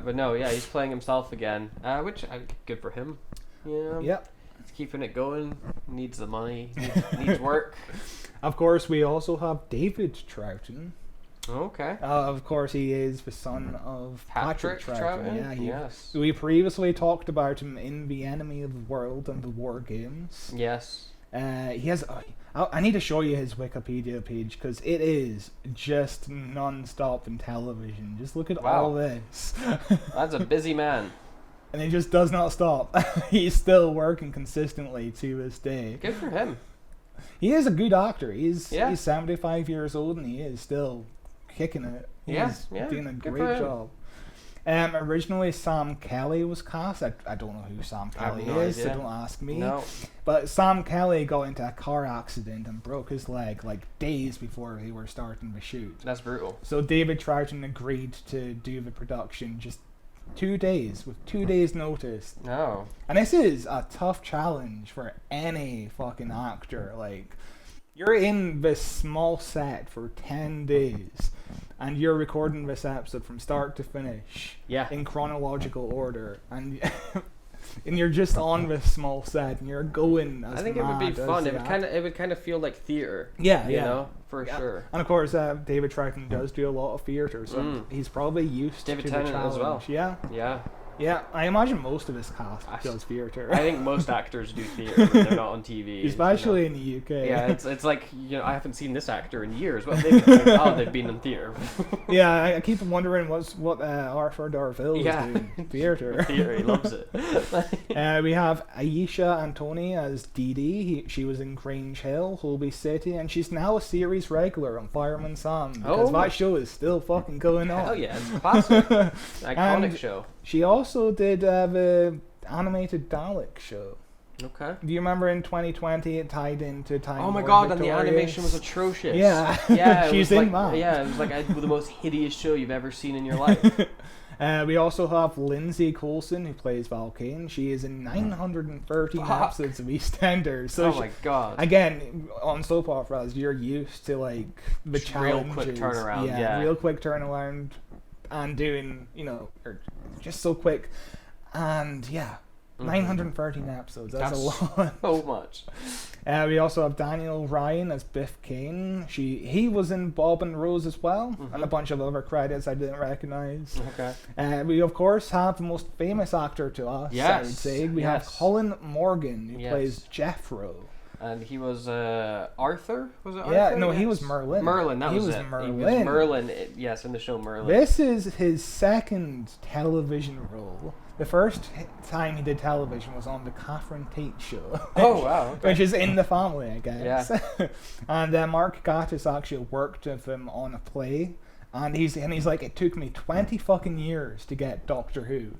But no, yeah, he's playing himself again, which good for him. Yeah. Yep. He's keeping it going. Needs the money. Needs work. Of course, we also have David Troughton. Okay. Of course, he is the son of Patrick Troughton. Yeah, Yes. We previously talked about him in The Enemy of the World and the War Games. Yes. He has. I need to show you his Wikipedia page because it is just non-stop in television. Just look at all this. That's a busy man. And he just does not stop. He's still working consistently to this day. Good for him. He is a good actor. He's 75 years old and he is still kicking it. He's Yeah, doing a good for great him. job. Originally, Sam Kelly was cast. I don't know who Sam I have Kelly no is, so idea. don't ask me. No. But Sam Kelly got into a car accident and broke his leg like days before they were starting to shoot. That's brutal. So David Troughton agreed to do the production just 2 days, with 2 days notice. No. And this is a tough challenge for any fucking actor. Like, you're in this small set for 10 days, and you're recording this episode from start to finish Yeah. in chronological order, and and you're just on this small set, and you're going as I think it would be mad as fun. the It would kind of feel like theater. Yeah, you yeah. know, for Yeah. sure. And of course, David Troughton does do a lot of theatre, so he's probably used David to the Tennant challenge. as well. Yeah, Yeah. yeah. I imagine most of his cast does theatre, I think most actors do theater when they're not on TV. especially in the UK. Yeah, it's like, you know, I haven't seen this actor in years. What they've been doing? Oh, they've been in theater. Yeah, I keep wondering what Arthur Darvill is Yeah. doing. Theatre. Theater, he loves it. We have Aisha Antoni as Dee Dee. She was in Grange Hill, Holby City, and she's now a series regular on Fireman Sam because Oh. that show is still fucking going on. Hell yeah, it's a classic. Iconic And show. She also did the animated Dalek show. Okay. Do you remember in 2020 it tied into Time Oh my Lord god, and the Victorious? animation was atrocious. Yeah. Yeah, it She's was in like, that. Yeah, it was like the most hideous show you've ever seen in your life. We also have Lindsay Coulson, who plays Val Kane. She is in 913 Fuck. episodes of EastEnders. So Oh my god. again, on soap operas, you're used to like the Just real challenges. quick turnaround, yeah. real quick turnaround, and doing just so quick, and yeah. 913 episodes. That's a lot. So much. We also have Daniel Ryan as Biff Kane. He was in Bob and Rose as well, and a bunch of other credits I didn't recognize. Okay. We of course have the most famous actor to us. I would Yes, say we have yes. Colin Morgan, who Yes. plays Jeffro. And he was Arthur? Was it Arthur? Yeah, no, he Yes. was Merlin. Merlin, that He was was it. Merlin. He was Merlin, yes, in the show Merlin. This is his second television role. The first time he did television was on the Catherine Tate show. Oh, wow. Okay. Which is in the family, I guess. Yeah. And Mark Gatiss actually worked with him on a play. And he's like, it took me 20 fucking years to get Doctor Who.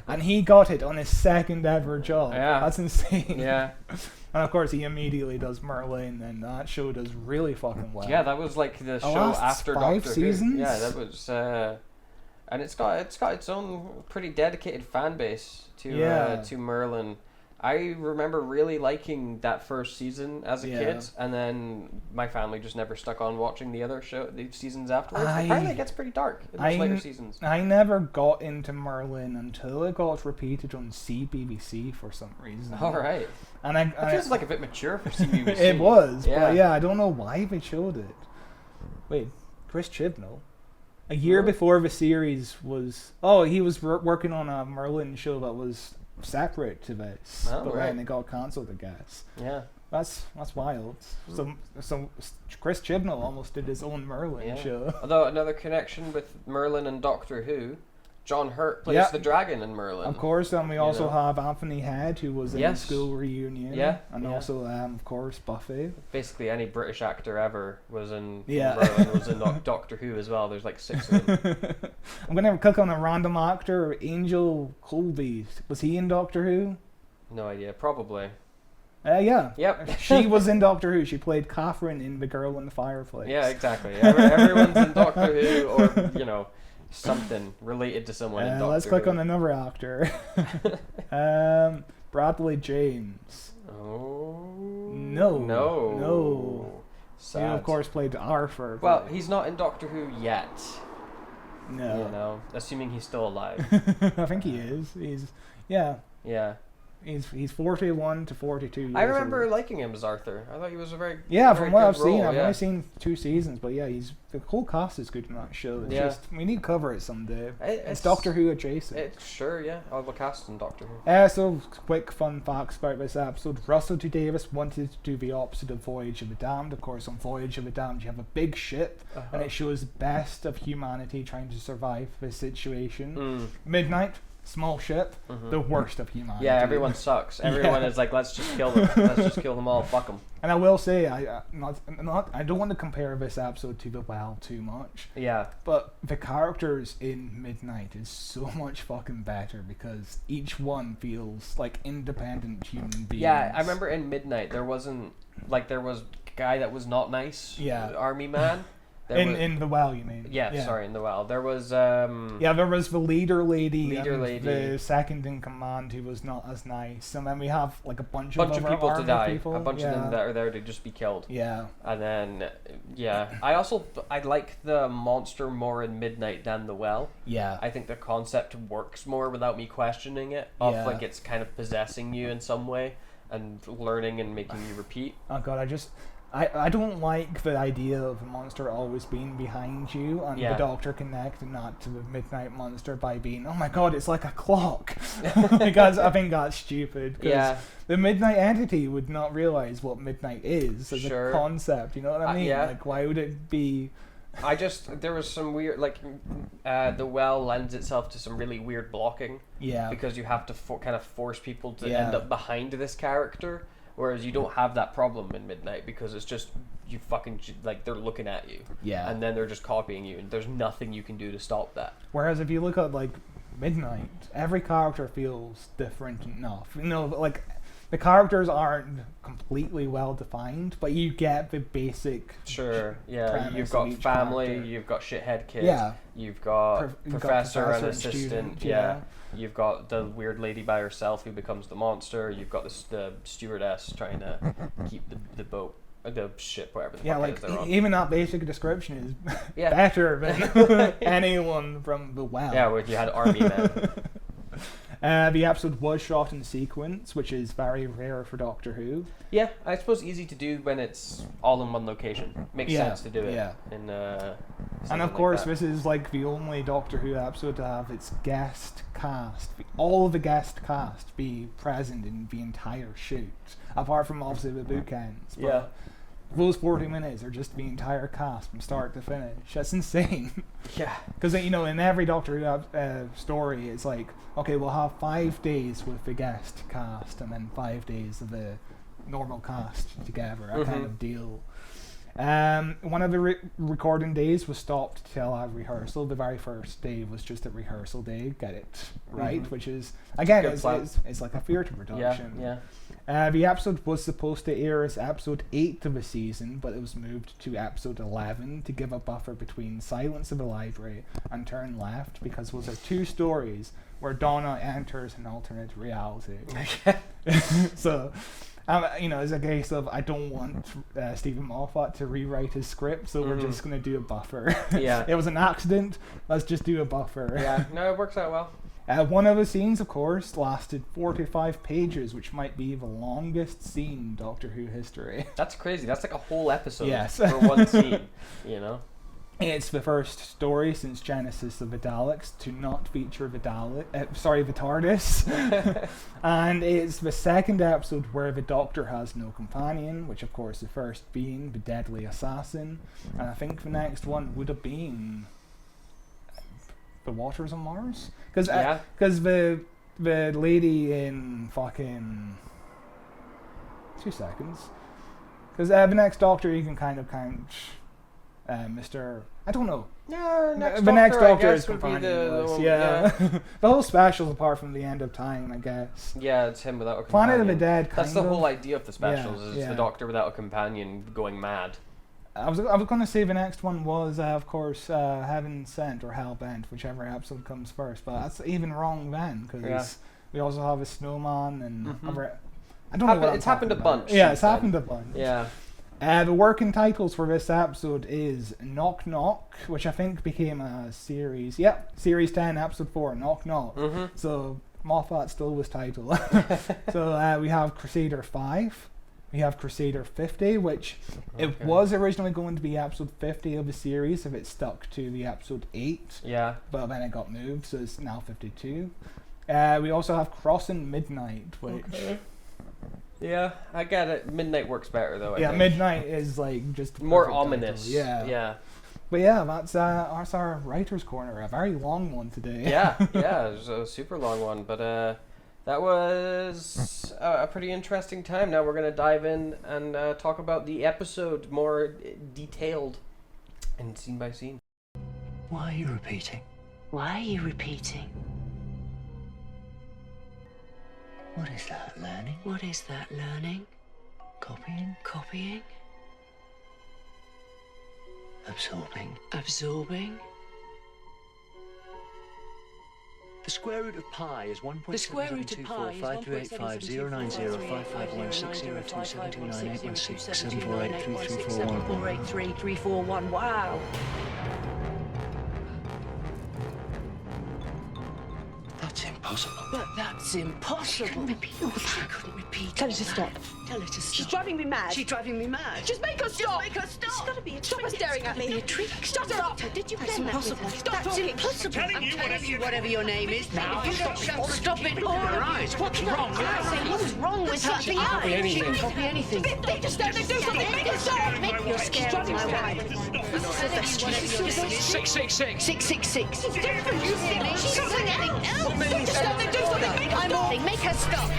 And he got it on his second ever job. Yeah. That's insane. Yeah. And of course he immediately does Merlin, and that show does really fucking well. Yeah, that was like the show last after 5 Doctor seasons? Who. Yeah, that was and it's got its own pretty dedicated fan base to Merlin. I remember really liking that first season as a kid, and then my family just never stuck on watching the seasons afterwards. Apparently, it gets pretty dark in those later seasons. I never got into Merlin until it got repeated on CBBC for some reason. All right, And it feels like a bit mature for CBBC. it was, yeah. but yeah, I don't know why they showed it. Wait, Chris Chibnall? A year before the series was... Oh, he was working on a Merlin show that was separate to this, Oh, but right. then it got cancelled, I guess. Yeah. That's wild. So Chris Chibnall almost did his own Merlin show. Although another connection with Merlin and Doctor Who, John Hurt plays Yeah. the dragon in Merlin. Of course, and we also know. have Anthony Head, who was in Yes. School Reunion. Yeah, And yeah. also, of course, Buffy. Basically, any British actor ever was in Yeah. Merlin was in Doctor Who as well. There's like 6 of them. I'm going to click on a random actor. Angel Colby. Was he in Doctor Who? No idea. Probably. Yeah. Yep. She was in Doctor Who. She played Catherine in The Girl in the Fireplace. Yeah, exactly. Everyone's in Doctor Who or, something related to someone in Doctor Let's Who. click on another actor. Bradley James. Oh. No. No. No. Sad. He, of course, played Arthur. Well, but he's not in Doctor Who yet. no. Assuming he's still alive. I think he is. Yeah. Yeah. He's 41 to 42 years I remember old. liking him as Arthur. I thought he was a very Yeah, very from what good I've seen, role, I've yeah. only seen 2 seasons, but yeah, the whole cast is good in that show. It's Yeah. just we need to cover it someday. It's It's- Doctor Who adjacent. Sure, yeah. All the cast in Doctor Who. So quick fun facts about this episode. Russell T Davies wanted to do the opposite of Voyage of the Damned. Of course, on Voyage of the Damned, you have a big ship, and it shows the best of humanity trying to survive this situation. Midnight, small ship, the worst of humanity. Yeah, everyone sucks. Everyone is like, let's just kill them. Let's just kill them all. Fuck them. And I will say, I don't want to compare this episode to The Well too much. Yeah. But the characters in Midnight is so much fucking better because each one feels like independent human beings. Yeah, I remember in Midnight there was a guy that was not nice. Yeah. Army man. In The Well, you mean? Yeah, sorry, in The Well. There was yeah, there was the leader lady, the second in command who was not as nice, and then we have like a bunch of people to die, people. a bunch of them that are there to just be killed. Yeah. And then I like the monster more in Midnight than The Well. Yeah. I think the concept works more without me questioning it. Like it's kind of possessing you in some way and learning and making you repeat. Oh god, I don't like the idea of a monster always being behind you, and the Doctor connecting that to the Midnight Monster by being, oh my god, it's like a clock. Because I think that's stupid. Because the Midnight entity would not realize what midnight is as a concept. You know what I mean? Like, why would it be? There was some weird, like, The Well lends itself to some really weird blocking. Yeah. Because you have to kind of force people to end up behind this character. Whereas you don't have that problem in Midnight because it's just you fucking like they're looking at you. Yeah. And then they're just copying you, and there's nothing you can do to stop that. Whereas if you look at like Midnight, every character feels different enough. You know, like the characters aren't completely well defined, but you get the basic. Sure. Yeah. You've got family. Character. You've got shithead kid. Yeah. You've got professor and assistant. Student, yeah. You've got the weird lady by herself who becomes the monster. You've got the stewardess trying to keep the boat, the ship, whatever the fuck like it is they're on. Even that basic description is better than anyone from The Well. Yeah, where you had army men. The episode was shot in sequence, which is very rare for Doctor Who. Yeah, I suppose easy to do when it's all in one location. Makes sense to do it. Yeah. And of course, this is like the only Doctor Who episode to have its guest cast, all of the guest cast, be present in the entire shoot, apart from obviously the bookends. But those 40 minutes are just the entire cast from start to finish. That's insane. Yeah. Because, you know, in every Doctor Who story, it's like, okay, we'll have 5 days with the guest cast and then 5 days of the normal cast together, a kind of deal. One of the recording days was stopped to tell a rehearsal. The very first day was just a rehearsal day, get it right, which is, again, it's like a theatre production. Yeah. The episode was supposed to air as episode 8 of the season, but it was moved to episode 11 to give a buffer between Silence of the Library and Turn Left, because those are 2 stories where Donna enters an alternate reality. So, you know, it's a case of I don't want Stephen Moffat to rewrite his script, so we're just going to do a buffer. Yeah. It was an accident, let's just do a buffer. Yeah, no, it works out well. One of the scenes, of course, lasted 45 pages, which might be the longest scene in Doctor Who history. That's crazy. That's like a whole episode for one scene, you know? It's the first story since Genesis of the Daleks to not feature the TARDIS. And it's the second episode where the Doctor has no companion, which of course the first being the Deadly Assassin. And I think the next one would have been The Waters on Mars? Because the lady in fucking 2 seconds. Because the next Doctor you can kind of count Mr. I don't know. Yeah, the next Doctor is would be companionless. The whole specials apart from the end of time, I guess. Yeah, it's him without a companion. Planet of the Dead. That's the whole idea of the specials. Is the Doctor without a companion going mad. I was going to say the next one was, of course, Heaven Sent or Hell Bent, whichever episode comes first. But that's even wrong then, because we also have a snowman and I don't know what it's happened a bunch. Yeah, it's happened a bunch. Yeah. The working titles for this episode is Knock Knock, which I think became a series. Yep, Series 10, Episode 4, Knock Knock. So Moffat stole this title. So we have Crusader 5. We have Crusader 50, which it was originally going to be episode 50 of the series if it stuck to the episode 8. Yeah. But then it got moved, so it's now 52. We also have Crossing Midnight, which... Yeah, I get it. Midnight works better though. I think. Midnight is like just more ominous. Yeah. But yeah, that's our writer's corner. A very long one today. Yeah, it was a super long one, but that was a pretty interesting time. Now we're going to dive in and talk about the episode more detailed and scene by scene. Why are you repeating? Why are you repeating? What is that, learning? What is that, learning? Copying? Copying? Absorbing? Absorbing? The square root of pi is 1. The square root of pi is 1.7750905516027298167483341. Wow. That's impossible. But that's impossible. Couldn't repeat all that. She couldn't repeat. Tell her to stop. Tell her to stop. She's driving me mad. She's driving me mad. Just make her stop. Make her stop. It's gotta be a Stop trick. her staring at me. It's gotta be a trick. Shut her up. Did you That's plan that? impossible. Stop That's talking. impossible. I'm telling you whatever your name is. Now stop it. What's wrong? What's wrong with her? She can copy anything. She can copy anything. They just don't do something. Make her stop. You're scaring my wife. 666. 666. It's different. You silly. She's something else. They just don't do something. Make her stop. Make her stop.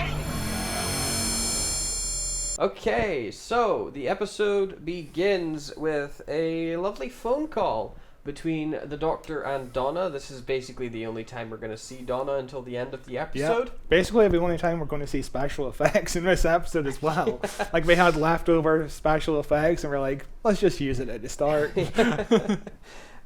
Okay, so the episode begins with a lovely phone call between the Doctor and Donna. This is basically the only time we're going to see Donna until the end of the episode. Basically, the only time we're going to see special effects in this episode as well. Like, we had leftover special effects, and we're like, let's just use it at the start.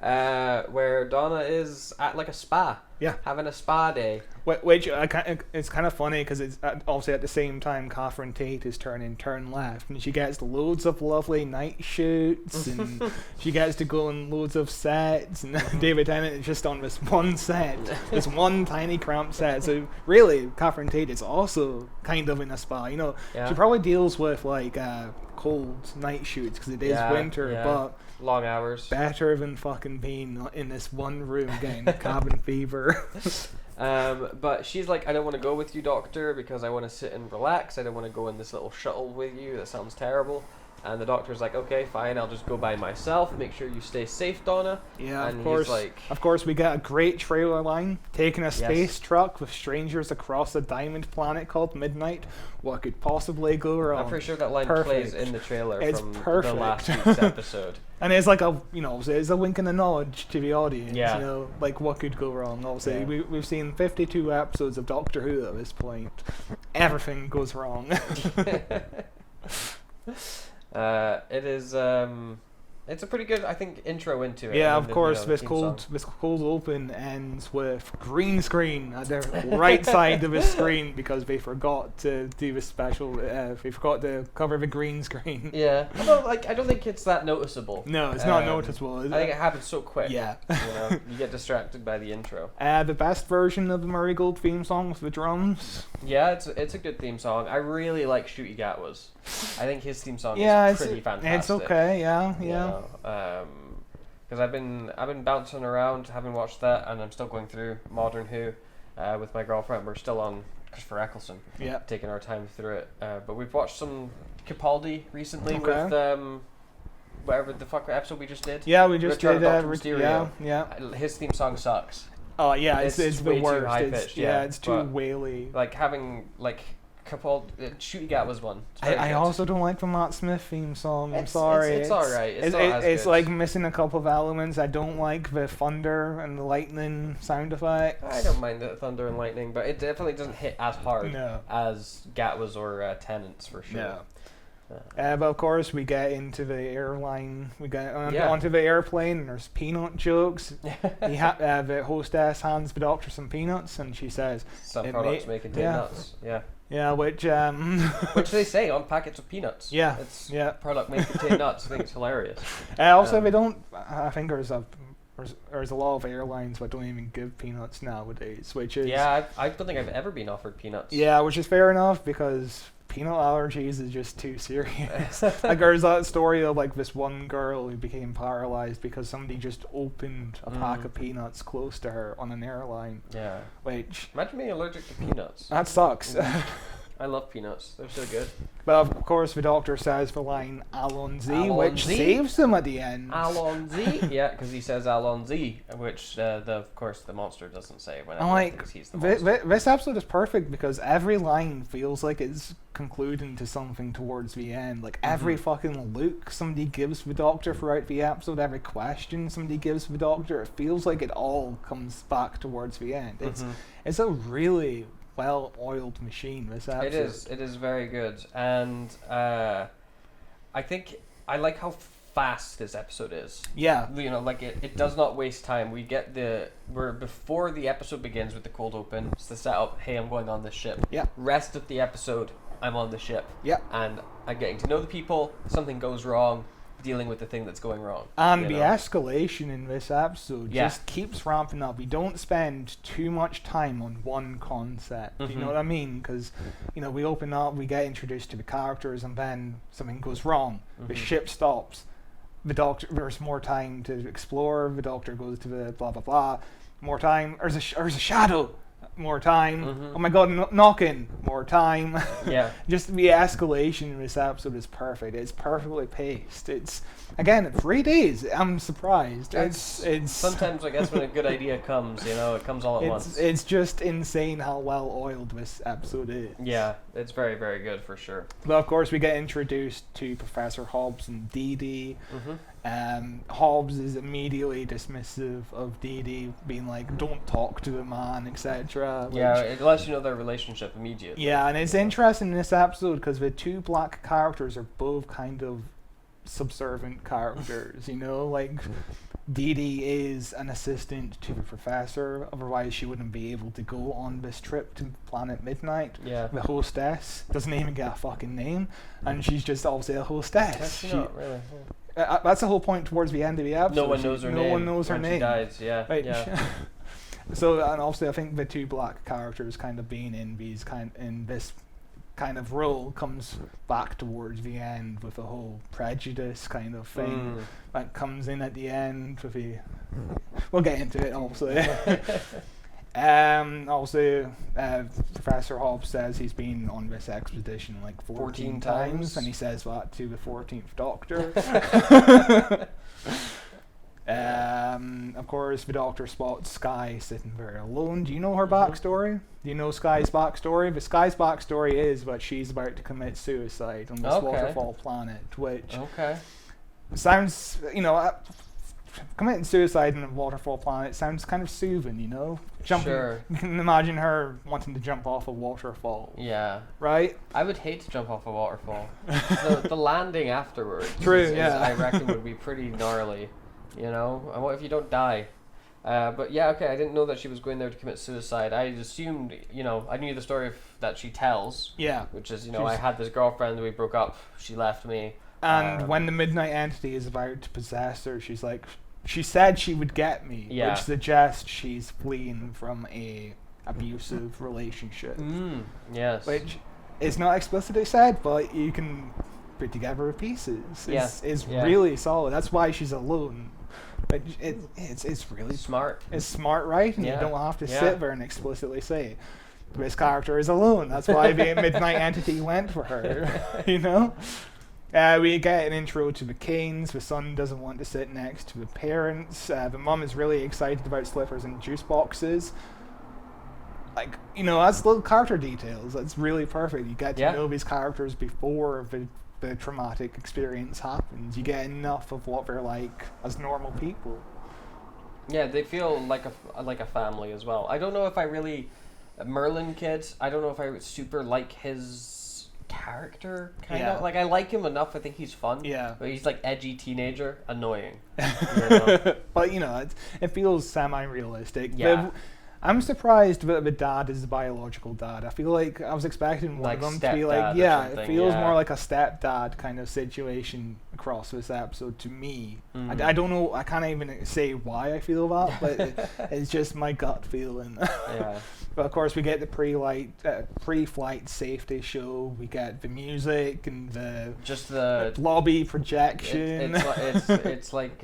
Where Donna is at like a spa. Yeah. Having a spa day. Which it's kind of funny because it's obviously at the same time Catherine Tate is turn left, and she gets loads of lovely night shoots, and she gets to go on loads of sets, and David Tennant is just on this one set, this one tiny cramped set. So really, Catherine Tate is also kind of in a spa. You know, Yeah. she probably deals with like cold night shoots because it is winter, but long hours. better than fucking being in this one room getting cabin fever. But she's like, I don't want to go with you, Doctor, because I want to sit and relax. I don't want to go in this little shuttle with you. That sounds terrible. And the Doctor's like, okay, fine, I'll just go by myself. Make sure you stay safe, Donna. Yeah, and of course. He's like, Of course, we get a great trailer line taking a space truck with strangers across a diamond planet called Midnight. What could possibly go wrong? I'm pretty sure that line plays in the trailer It's from the perfect. last week's episode. And it's like it's a wink and a nod to the audience. Yeah. You know, like what could go wrong? Obviously, Yeah. we've seen 52 episodes of Doctor Who at this point. Everything goes wrong. It is it's a pretty good, I think, intro into it. Yeah, I of mean, course. the theme song. This cold open ends with green screen at the right side of the screen because they forgot to do a special. They forgot to cover the green screen. Yeah, although I don't think it's that noticeable. No, it's not noticeable. I think it happens so quick. Yeah. You get distracted by the intro. The best version of the Marigold theme song with the drums. Yeah, it's a good theme song. I really like Shooty Gatwa's. I think his theme song Yeah, is pretty fantastic. it's okay. Yeah. Because I've been bouncing around, having watched that, and I'm still going through Modern Who with my girlfriend. We're still on Christopher Eccleston. Yeah. Taking our time through it. But we've watched some Capaldi recently Okay. with whatever the fuck episode we just did. Yeah, we just Return did. of Dr. Mysterio. Yeah. His theme song sucks. Oh yeah, it's It's the way too worst. high-pitched, It's too but, waily. Like having Capaldi, Shooty Gatwa's one. It's very I good. also don't like the Matt Smith theme song. I'm It's- sorry. it's alright. It's not as it's good. like missing a couple of elements. I don't like the thunder and the lightning sound effects. I don't mind the thunder and lightning, but it definitely doesn't hit as hard No. as Gatwa's or Tennant's for sure. No. But of course, we get into the airline. We get Yeah. onto the airplane, and there's peanut jokes. The hostess hands the Doctor some peanuts, and she says, Some It products may- may contain yeah. nuts. Yeah. "Yeah, which Which they say on packets of peanuts. Yeah, It's yeah. product may contain nuts. I think it's hilarious. Also, Um, they don't. I think there's a lot of airlines that don't even give peanuts nowadays, which is Yeah, I don't think I've ever been offered peanuts. yeah, which is fair enough because peanut allergies is just too serious. Like there's that story of like this one girl who became paralyzed because somebody just opened a pack of peanuts close to her on an airline, Yeah. which Imagine being allergic to peanuts. that sucks. I love peanuts. They're so good. But of course, the Doctor says the line "Allons-y," which Allons-y? saves him at the end. Allons-y. Yeah, because he says Allons-y, which of course the monster doesn't say whenever I'm he like, thinks he's the monster. this episode is perfect because every line feels like it's concluding to something towards the end. Like every fucking look somebody gives the Doctor throughout the episode, every question somebody gives the Doctor, it feels like it all comes back towards the end. It's a really well-oiled machine, this episode. It is very good, and I think I like how fast this episode is. Yeah. You know, like it does not waste time. We're before the episode begins with the cold open. It's the setup. Hey, I'm going on this ship. Yeah. Rest of the episode, I'm on the ship. Yeah. And I'm getting to know the people. Something goes wrong. Dealing with the thing that's going wrong. And the know? escalation in this episode Yeah. just keeps ramping up. We don't spend too much time on one concept. You know what I mean? Because, you know, we open up, we get introduced to the characters, and then something goes wrong. The ship stops. The Doctor, there's more time to explore. The Doctor goes to the blah blah blah. More time. There's a shadow. More time. Oh my God, knocking. More time. Yeah. Just the escalation in this episode is perfect. It's perfectly paced. It's again 3 days. I'm surprised. It's Sometimes I guess when a good idea comes, you know, it comes all at once. It's just insane how well oiled this episode is. Yeah, it's very, very good for sure. But of course, we get introduced to Professor Hobbs and Dee Dee. Hobbs is immediately dismissive of Dee Dee, being like, "Don't talk to a man," etc. Yeah, it lets you know their relationship immediately. Yeah, and it's interesting in this episode because the two black characters are both kind of subservient characters, you know? Like, Dee Dee is an assistant to the professor, otherwise she wouldn't be able to go on this trip to Planet Midnight. Yeah. The hostess doesn't even get a fucking name, and she's just obviously a hostess. Actually, not really. That's the whole point towards the end of the episode. No one knows her name. No one knows her when name. She dies. Yeah. Right. Yeah. So, and obviously, I think the two black characters kind of being in this kind of role comes back towards the end with a whole prejudice kind of thing that comes in at the end with the. We'll get into it, obviously. Also, Professor Hobbs says he's been on this expedition like 14 times, and he says that to the 14th Doctor. Of course, the Doctor spots Skye sitting very alone. Do you know her backstory? Do you know Skye's backstory? But Skye's backstory is that she's about to commit suicide on this waterfall planet, which sounds, you know, committing suicide on a waterfall planet sounds kind of soothing, you know? Sure. You can imagine her wanting to jump off a waterfall. Yeah. Right? I would hate to jump off a waterfall. the landing afterwards, I reckon, would be pretty gnarly. You know, and what if you don't die? But yeah, okay, I didn't know that she was going there to commit suicide. I assumed, you know, I knew the story that she tells. Yeah. Which is, you know, I had this girlfriend, we broke up, she left me. And when the Midnight Entity is about to possess her, she's like, she said she would get me, which suggests she's fleeing from a abusive relationship. Yes. Which is not explicitly said, but you can put together the pieces. It's really solid. That's why she's alone. But it's really smart. It's smart, right? And you don't have to sit there and explicitly say, this character is alone. That's why the Midnight Entity went for her. You know? We get an intro to the Kanes. The son doesn't want to sit next to the parents. The mum is really excited about slippers and juice boxes. Like, you know, that's little character details. That's really perfect. You get to know these characters before the traumatic experience happens. You get enough of what they're like as normal people. Yeah, they feel like a family as well. I don't know if I really Merlin kid. I don't know if I super like his character. Kind of like I like him enough. I think he's fun. Yeah, but he's like edgy teenager, annoying. You know? But you know, it feels semi-realistic. Yeah. I'm surprised that the dad is the biological dad. I feel like I was expecting one of them to be like, it feels more like a stepdad kind of situation. across this episode to me. I don't know, I can't even say why I feel that, but it's just my gut feeling. Yeah. But of course we get the pre-flight safety show, we get the music and the lobby projection. It's like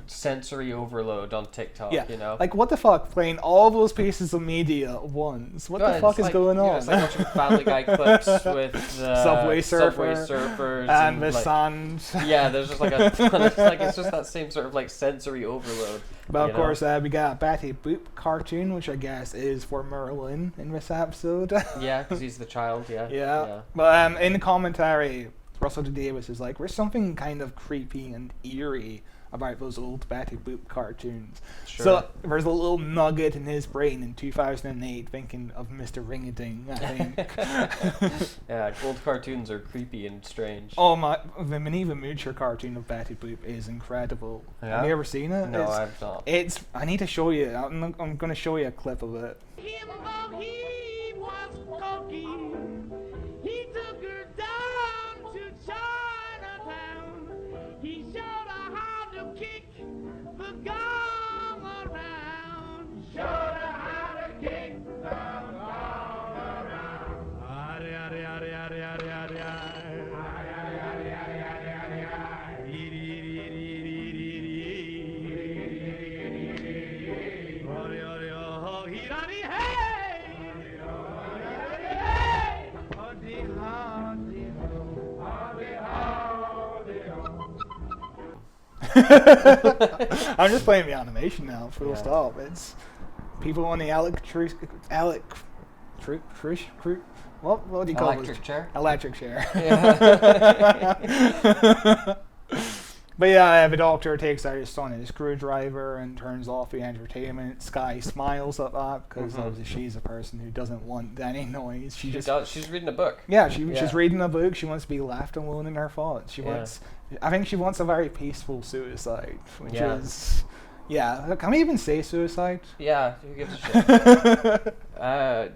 sensory overload on TikTok, yeah. you know? Like, what the fuck, playing all those pieces of media at once? What the fuck is going on? It's like watching Family Guy clips with the Subway Surfers and the like, Sand. Yeah, there's just like a ton of, like, it's just that same sort of like sensory overload. But of course, we got a Betty Boop cartoon, which I guess is for Merlin in this episode. Yeah, because he's the child, yeah. Yeah. But in the commentary, Russell T Davies is like, there's something kind of creepy and eerie about those old Betty Boop cartoons. Sure. So there's a little nugget in his brain in 2008 thinking of Mr. Ring-a-Ding, I think. Yeah, old cartoons are creepy and strange. Oh my, the Maneva Moocher cartoon of Betty Boop is incredible. Yeah? Have you ever seen it? No, I've not. I need to show you. I'm going to show you a clip of it. Him though he was cocky, he took her down to Chinatown. He showed her how to kick the gong around. Showed her how to kick the gong around. Ari, ari, ari, ari, ari, ari, ari. I'm just playing the animation now. Full stop. It's people on the what do you call it? Electric chair? Electric chair. Yeah. But yeah, the Doctor takes out his son and his screwdriver and turns off the entertainment. Sky smiles at that because obviously she's a person who doesn't want any noise. She's reading a book. Yeah, she's reading a book. She wants to be left alone in her thoughts. I think she wants a very peaceful suicide, which is... Yeah, can we even say suicide? Yeah, who gives a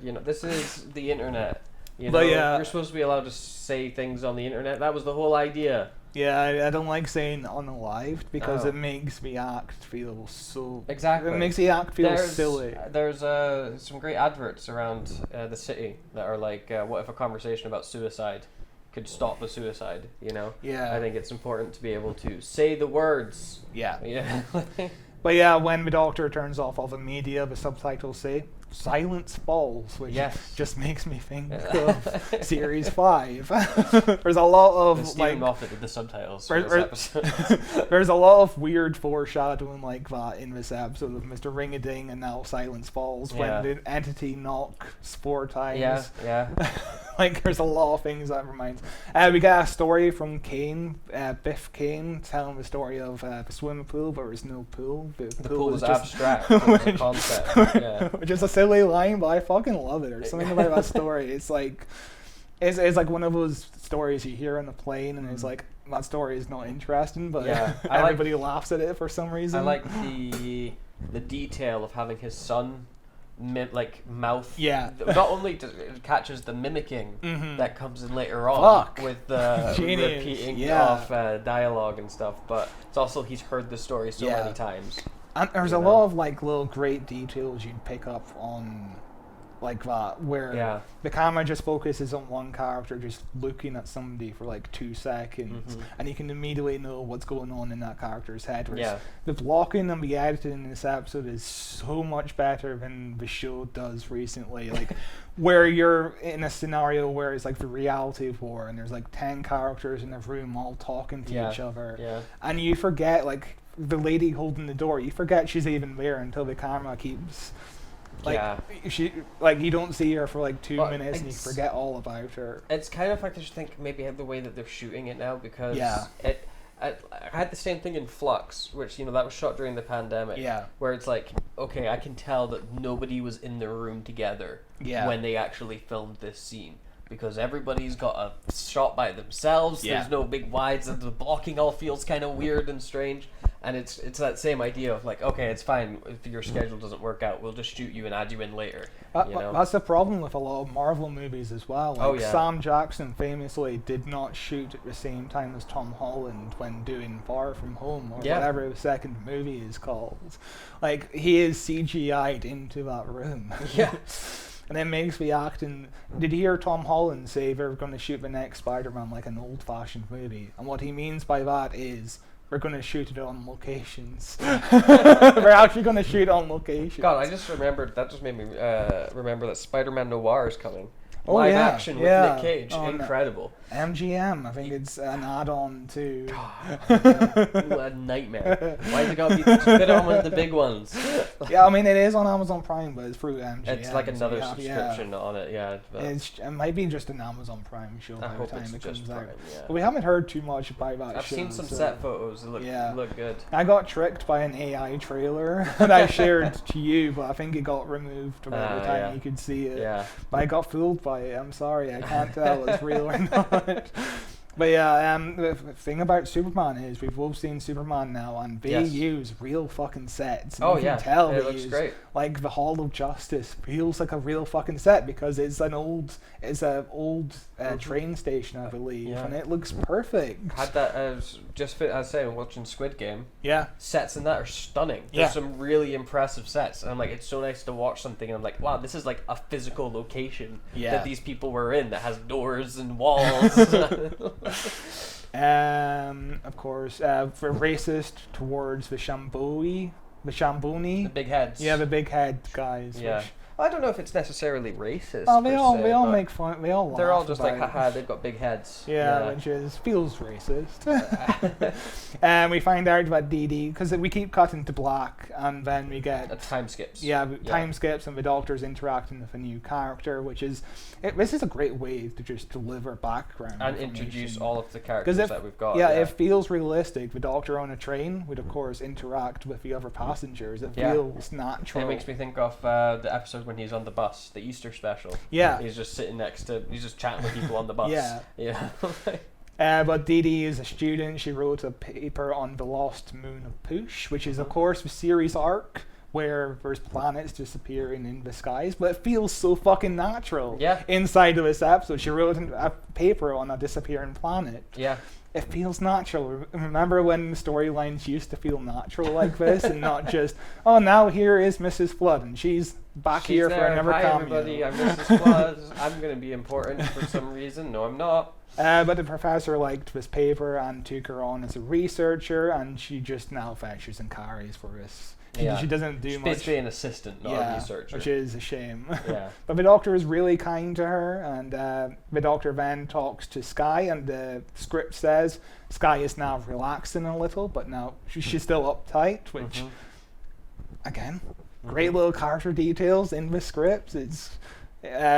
shit? This is the internet. You're supposed to be allowed to say things on the internet. That was the whole idea. Yeah, I don't like saying unalived because it makes the act feel so... Exactly. It makes the act feel silly. There's some great adverts around the city that are like, what if a conversation about suicide could stop a suicide, you know? Yeah. I think it's important to be able to say the words. Yeah. Yeah. But yeah, when the Doctor turns off all the media, the subtitles say, Silence Falls, which just makes me think of Series 5. There's a lot of Stephen Moffat did the subtitles for this episode. There's a lot of weird foreshadowing like that in this episode of Mr. Ring-a-Ding and now Silence Falls when the entity knocks 4 times. Yeah. Like there's a lot of things that reminds. We got a story from Kane, Biff Kane, telling the story of the swimming pool, but there's no pool. The pool was just abstract. It was a concept. Yeah. Which is a silly line, but I fucking love it. Or something about that story. It's like like one of those stories you hear on the plane, and it's like that story is not interesting, but everybody laughs at it for some reason. I like the detail of having his son mouth. Yeah. Not only catches the mimicking that comes in later on with the repeating of dialogue and stuff, but it's also he's heard the story so many times. And there's a lot of like little great details you'd pick up on like that, where the camera just focuses on one character just looking at somebody for like 2 seconds, and you can immediately know what's going on in that character's head. The blocking and the editing in this episode is so much better than the show does recently. Like where you're in a scenario where it's like the reality of war, and there's like 10 characters in a room all talking to each other, and you forget like the lady holding the door. You forget she's even there until the camera keeps. You don't see her for like 2 minutes and you forget all about her. It's kind of like I just think maybe the way that they're shooting it now, because I had the same thing in Flux, which that was shot during the pandemic. Yeah. Where it's like, okay, I can tell that nobody was in the room together when they actually filmed this scene, because everybody's got a shot by themselves. There's no big wides, and the blocking all feels kind of weird and strange. And it's that same idea of like, okay, it's fine if your schedule doesn't work out, we'll just shoot you and add you in later. You know? That's the problem with a lot of Marvel movies as well. Like yeah. Sam Jackson famously did not shoot at the same time as Tom Holland when doing Far From Home or whatever the second movie is called. Like, he is CGI'd into that room. Yeah. And it makes the acting... Did you hear Tom Holland say they're going to shoot the next Spider-Man like an old-fashioned movie? And what he means by that is... We're going to shoot it on locations. We're actually going to shoot on locations. God, I just remembered, that just made me remember that Spider-Man Noir is coming. Oh, Live yeah, action with yeah. Nick Cage. Oh, Incredible. MGM, I think it's an add-on to... Ooh, a nightmare. Why's it gotta be just put it on one of the big ones? Yeah, I mean, it is on Amazon Prime, but it's through MGM. It's like another so subscription on it, yeah. But It might be just an Amazon Prime show by the hope time it's it just comes out. Prime, yeah. But we haven't heard too much about that I've show. seen some so- set photos. They look, Yeah. look good. I got tricked by an AI trailer that I shared to you, but I think it got removed by the time yeah. you could see it. Yeah. But I got fooled by it. I'm sorry, I can't tell if it's real or not. But yeah, the thing about Superman is we've both seen Superman now, and they Yes. use real fucking sets. And Oh, you yeah. can tell It they looks use, great. like the Hall of Justice feels like a real fucking set because it's an old train station, I believe, Yeah. and it looks perfect. Had that as just fit, as I say, watching Squid Game. Yeah. Sets in that are stunning. Yeah. There's some really impressive sets, and I'm like, it's so nice to watch something. And I'm like, wow, this is like a physical location that these people were in that has doors and walls. Of course, for racist towards the Shamboni. the big heads. Yeah, the big head guys. Yeah. Which, I don't know if it's necessarily racist. oh, they per all se, they all but make fun. They all. They're all laugh just like, about it. haha, they've got big heads. Yeah, which feels racist. And we find out about Dee Dee because we keep cutting to black, and then we get Time skips. time skips, and the Doctor's interacting with a new character, which is this is a great way to just deliver background And information. introduce all of the characters Because that we've got. it feels realistic. The Doctor on a train would, of course, interact with the other passengers. It feels natural. It makes me think of the episode when he's on the bus, the Easter special. Yeah. He's just sitting he's just chatting with people on the bus. Yeah. Yeah. But Dee Dee is a student. She wrote a paper on the lost moon of Push, which is, of course, the series arc where there's planets disappearing in the skies, but it feels so fucking natural. Yeah. Inside of this episode, she wrote a paper on a disappearing planet. Yeah. It feels natural. Remember when storylines used to feel natural like this, and not just, oh, now here is Mrs. Flood, and she's back here for another Hi, cameo. everybody. I'm Mrs. Flood. I'm going to be important for some reason. No, I'm not. But the professor liked this paper and took her on as a researcher, and she just now fetches and carries for us. She doesn't do She's much. basically an assistant, not a researcher. Which is a shame. Yeah. But the Doctor is really kind to her, and the Doctor then talks to Skye, and the script says Skye is now relaxing a little, but now she's still uptight, which, again, great little character details in the script. It's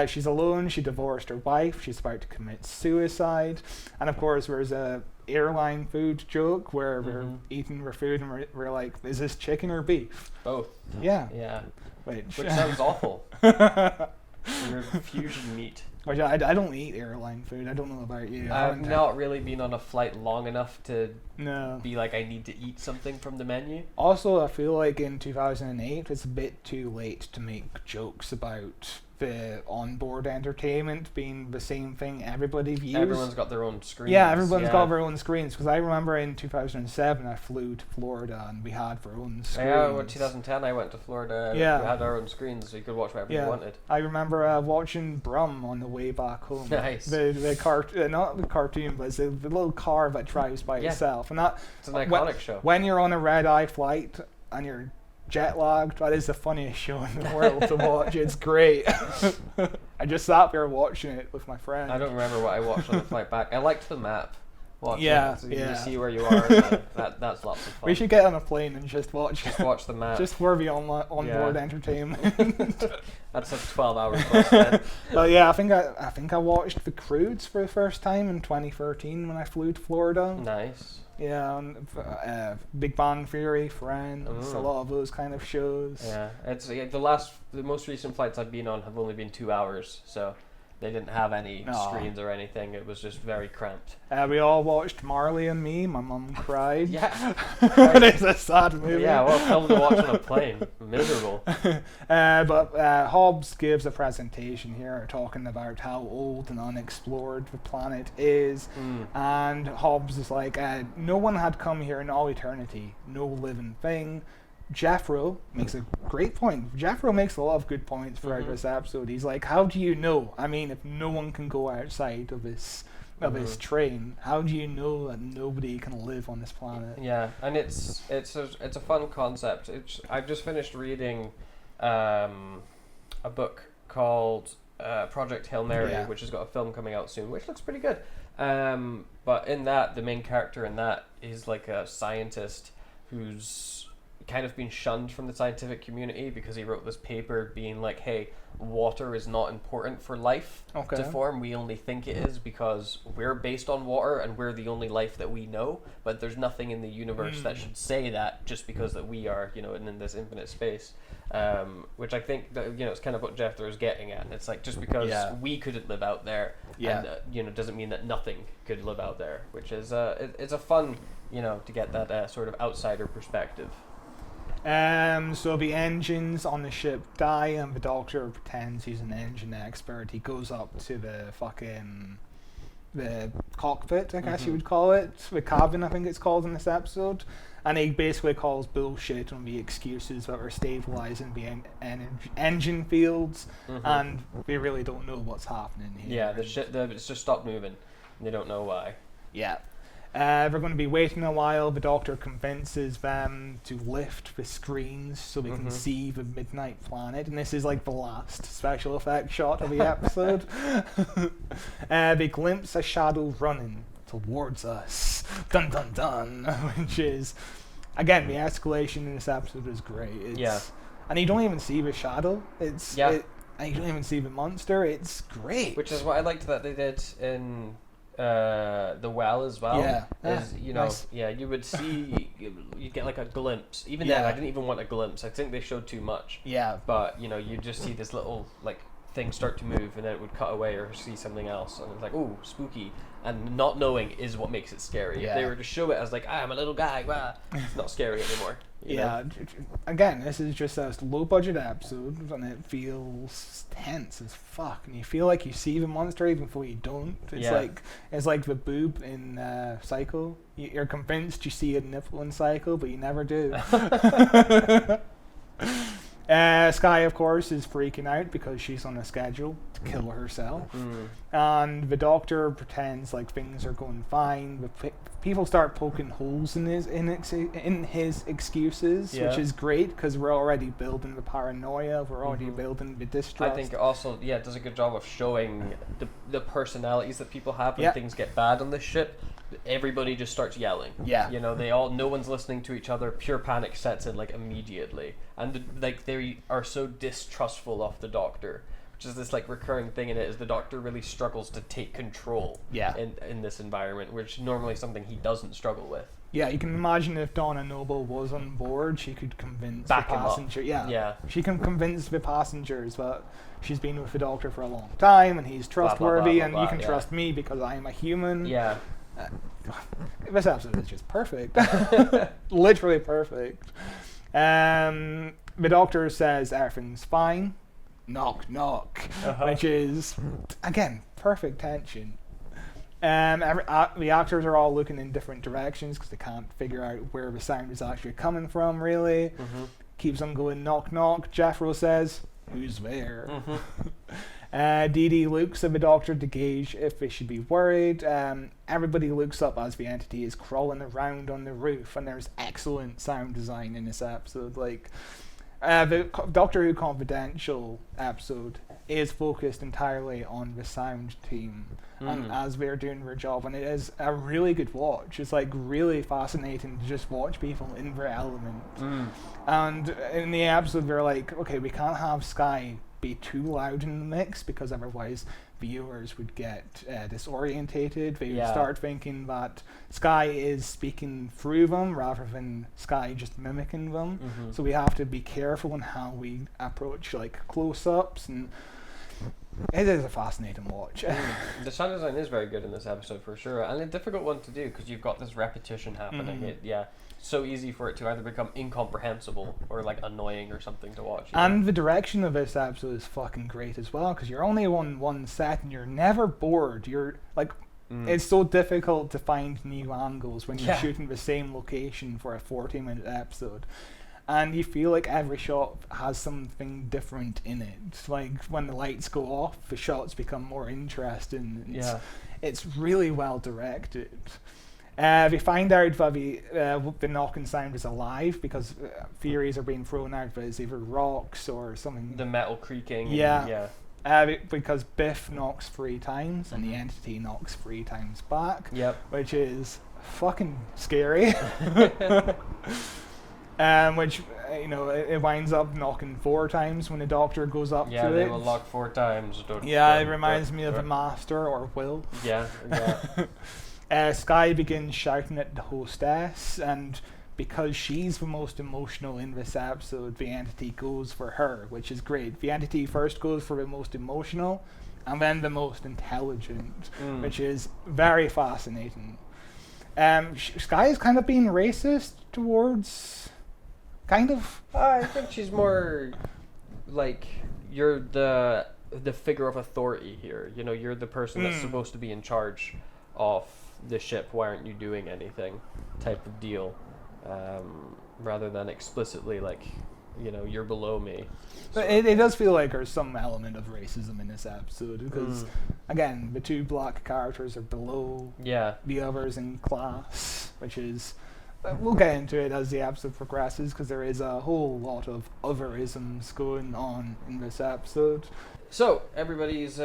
she's alone, she divorced her wife, she's about to commit suicide, and of course there's a airline food joke where we're eating our food and we're like, is this chicken or beef? Both. Yeah. Yeah. Which sounds awful. We're fusion meat. Which I don't eat airline food. I don't know about you. I've not really been on a flight long enough to No. be like, I need to eat something from the menu. Also, I feel like in 2008 it's a bit too late to make jokes about the onboard entertainment being the same thing everybody views. Everyone's got their own screens. Yeah, everyone's got their own screens. Because I remember in 2007 I flew to Florida and we had our own screens. Yeah, well, 2010 I went to Florida. Yeah. We had our own screens, so you could watch whatever you wanted. I remember watching Brum on the way back home. Nice. Not the cartoon, but it's the little car that drives by itself. And that It's an iconic show. When you're on a red-eye flight and you're jet lagged, that is the funniest show in the world to watch. It's great. I just sat there watching it with my friend. I don't remember what I watched on the flight back. I liked the map. Watching Yeah, it, so yeah. you see where you are. And that's lots of fun. We should get on a plane and just watch watch the map. just for the onboard entertainment. That's a 12-hour plus then. But yeah, I think I watched The Croods for the first time in 2013 when I flew to Florida. Nice. Yeah, and, Big Bang Theory, Friends, a lot of those kind of shows. Yeah, it's the most recent flights I've been on have only been 2 hours, so They didn't have any No. screens or anything. It was just very cramped. We all watched Marley and Me. My mum cried. Yeah. It's a sad movie. Yeah, well, film to watch on a plane. Miserable. But Hobbs gives a presentation here talking about how old and unexplored the planet is. And Hobbs is like, no one had come here in all eternity. No living thing. Jeffro makes a great point. Jeffro makes a lot of good points throughout this episode. He's like, how do you know? I mean, if no one can go outside of this train, how do you know that nobody can live on this planet? Yeah, and it's a fun concept. I've just finished reading a book called Project Hail Mary, which has got a film coming out soon, which looks pretty good. But in that, the main character in that is like a scientist who's kind of been shunned from the scientific community because he wrote this paper being like, hey, water is not important for life to form. We only think it is because we're based on water and we're the only life that we know, but there's nothing in the universe that should say that just because that we are, in this infinite space. Which I think that, it's kind of what Jethro is getting at. It's like, just because we couldn't live out there, and, doesn't mean that nothing could live out there, which is it's a fun, to get that sort of outsider perspective. So the engines on the ship die, and the Doctor pretends he's an engine expert. He goes up to the cockpit, I guess you would call it, the cabin, I think it's called in this episode, and he basically calls bullshit on the excuses that are stabilizing the engine fields, and they really don't know what's happening here. Yeah, it's just stopped moving, and they don't know why. Yeah. They're going to be waiting a while. The Doctor convinces them to lift the screens so they can see the midnight planet. And this is like the last special effect shot of the episode. They glimpse a shadow running towards us. Dun dun dun. Which is, again, the escalation in this episode is great. And you don't even see the shadow. And you don't even see the monster. It's great. Which is what I liked that they did in the well as well. Nice. You would see, you get like a glimpse. Even then, I didn't even want a glimpse. I think they showed too much. But you just see this little like thing start to move, and then it would cut away or see something else, and it's like, oh, spooky. And not knowing is what makes it scary. If they were to show it as like, I'm a little guy, it's not scary anymore. You know? Again, this is just a low budget episode, and it feels tense as fuck, and you feel like you see the monster even though you don't. It's like the boob in Psycho. You're convinced you see a nipple in Psycho, but you never do. Skye, of course, is freaking out because she's on a schedule to kill herself. And the Doctor pretends like things are going fine. But people start poking holes in his excuses, which is great because we're already building the paranoia. We're already building the distrust. I think it also does a good job of showing the personalities that people have when things get bad on this ship. Everybody just starts yelling. No one's listening to each other. Pure panic sets in like immediately, and they are so distrustful of the Doctor, which is this like recurring thing in it. Is the Doctor really struggles to take control in this environment, which normally something he doesn't struggle with. Yeah, you can imagine if Donna Noble was on board, she could convince the passenger. She can convince the passengers that she's been with the Doctor for a long time and he's trustworthy, and you can trust me because I am a human. This episode is just perfect. Literally perfect. The Doctor says everything's fine. Knock, knock. Which is, again, perfect tension. The actors are all looking in different directions because they can't figure out where the sound is actually coming from, really. Keeps on going, knock, knock. Jethro says, who's there? Dee Dee looks at the Doctor to gauge if they should be worried. Everybody looks up as the entity is crawling around on the roof, and there's excellent sound design in this episode. The Doctor Who Confidential episode is focused entirely on the sound team, and as they're doing their job, and it is a really good watch. It's like really fascinating to just watch people in their element. And in the episode, they're like, okay, we can't have Skye be too loud in the mix because otherwise viewers would get disorientated. They would start thinking that Skye is speaking through them rather than Skye just mimicking them. So we have to be careful in how we approach like close-ups, and It is a fascinating watch. The sound design is very good in this episode for sure, and a difficult one to do because you've got this repetition happening. So easy for it to either become incomprehensible or like annoying or something to watch. And the direction of this episode is fucking great as well, because you're only on one set and you're never bored. You're like, it's so difficult to find new angles when you're shooting the same location for a 40-minute episode. And you feel like every shot has something different in it. Like when the lights go off, the shots become more interesting. It's really well directed. We find out that the knocking sound is alive because theories are being thrown out that it's either rocks or something. The metal creaking. Because Biff knocks 3 times and the entity knocks 3 times back. Which is fucking scary. Which, it winds up knocking 4 times when the doctor goes up to it. Yeah, they will knock 4 times. It reminds me of the Master or Will. Sky begins shouting at the hostess, and because she's the most emotional in this episode, the entity goes for her, which is great. The entity first goes for the most emotional, and then the most intelligent, which is very fascinating. Sky is kind of being racist towards... Kind of. I think she's more like you're the figure of authority here. You're the person that's supposed to be in charge of the ship. Why aren't you doing anything? Type of deal, rather than explicitly like, you're below me. But it does feel like there's some element of racism in this episode because, again, the 2 black characters are below the others in class, which is. We'll get into it as the episode progresses because there is a whole lot of otherisms going on in this episode. So everybody's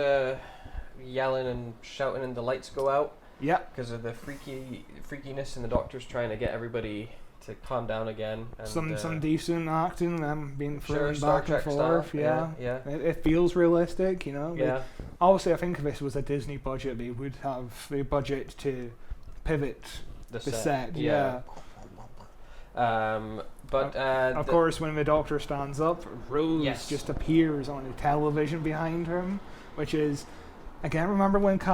yelling and shouting and the lights go out. Because of the freakiness, and the doctor's trying to get everybody to calm down again. And, some decent acting, them being thrown back and forth. Style. It feels realistic, Obviously, I think if this was a Disney budget, they would have the budget to pivot the set. But of course, when the doctor stands up, Rose just appears on the television behind him, which is, again, remember when the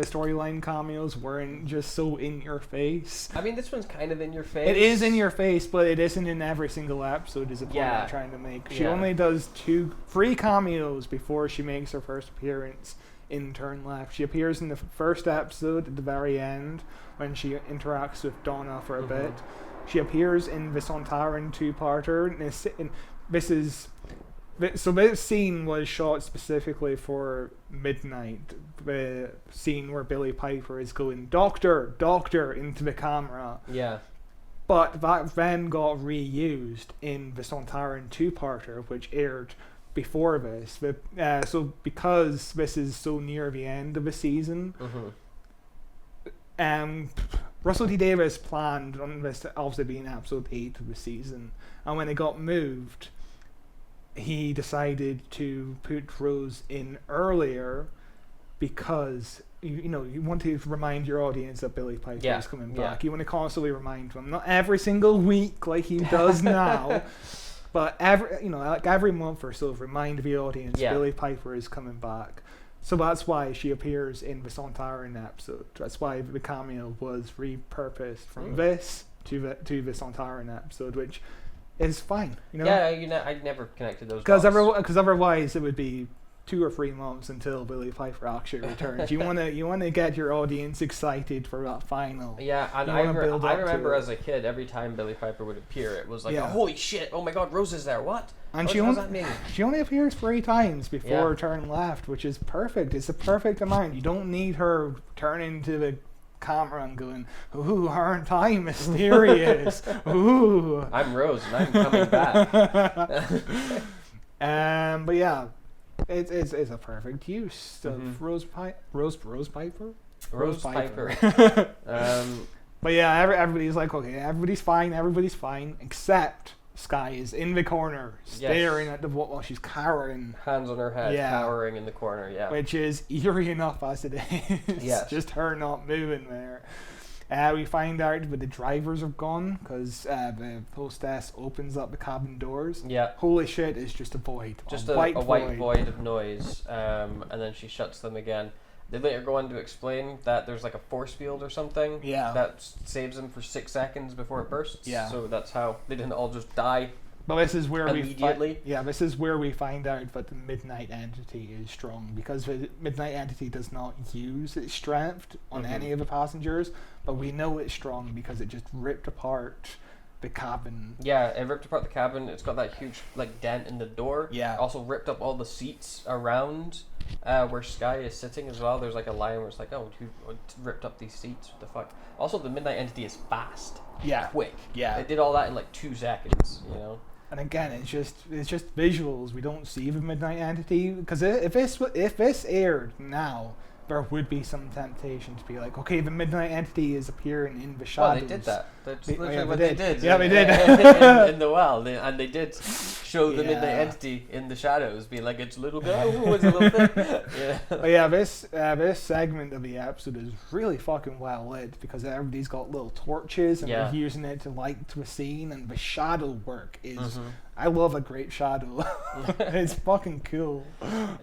storyline cameos weren't just so in your face? I mean, this one's kind of in your face. It is in your face, but it isn't in every single episode, is the point I'm trying to make. She only does 3 cameos before she makes her first appearance in Turn Left. She appears in the first episode at the very end when she interacts with Donna for a bit. She appears in the Sontaran 2-parter. This scene was shot specifically for Midnight, the scene where Billie Piper is going, Doctor, Doctor, into the camera. But that then got reused in the Sontaran 2-parter, which aired before this. So because this is so near the end of the season, Russell T Davies planned on this obviously being episode 8 of the season, and when it got moved, he decided to put Rose in earlier because you want to remind your audience that Billie Piper is coming back. You want to constantly remind them, not every single week like he does now, but every month or so, remind the audience Billie Piper is coming back. So that's why she appears in the Sontaran episode. That's why the cameo was repurposed from this to the Sontaran episode, which is fine. I never connected those. Because otherwise it would be 2 or 3 months until Billie Piper actually returns. You want to get your audience excited for that final. Yeah, and I remember as a kid, every time Billie Piper would appear, it was like, holy shit! Oh my God, Rose is there! What? And what does that mean? She only appears 3 times before Turn Left, which is perfect. It's a perfect amount. You don't need her turning to the camera and going, "Ooh, aren't I mysterious? Ooh, I'm Rose and I'm coming back." But yeah, it's a perfect use of Rose Piper. But yeah, everybody's like, okay, everybody's fine, except Sky is in the corner, staring at the wall while she's cowering. Hands on her head, cowering in the corner, Which is eerie enough as it is. Yes. Just her not moving there. We find out that the drivers are gone because the hostess opens up the cabin doors. Yeah. Holy shit, it's just a void. Just a white void. void of noise, and then she shuts them again. They later go on to explain that there's like a force field or something Yeah. that saves them for 6 seconds before it bursts. Yeah. So that's how they didn't all just die. But this is where Immediately? this is where we find out that the Midnight Entity is strong, because the Midnight Entity does not use its strength on any of the passengers, but we know it's strong because it just ripped apart the cabin. Yeah, it ripped apart the cabin. It's got that huge like dent in the door. Yeah. Also ripped up all the seats around where Sky is sitting as well. There's like a line where it's like, oh, who ripped up these seats? What the fuck? Also, the Midnight Entity is fast. Yeah. Quick. Yeah. They did all that in like 2 seconds. You know. And again, it's just visuals. We don't see the Midnight Entity, because if this aired now, there would be some temptation to be like, okay, the Midnight Entity is appearing in the shadows. Well, they did that. That's literally yeah, what they they did. did. Yeah, they did. in the well, and they did show the Midnight Yeah. Entity in the shadows, being like, it's a little guy. Ooh, it's a little thing. Yeah. But yeah, this segment of the episode is really fucking well lit, because everybody's got little torches and Yeah. they're using it to light the scene, and the shadow work is. I love a great shadow. It's fucking cool.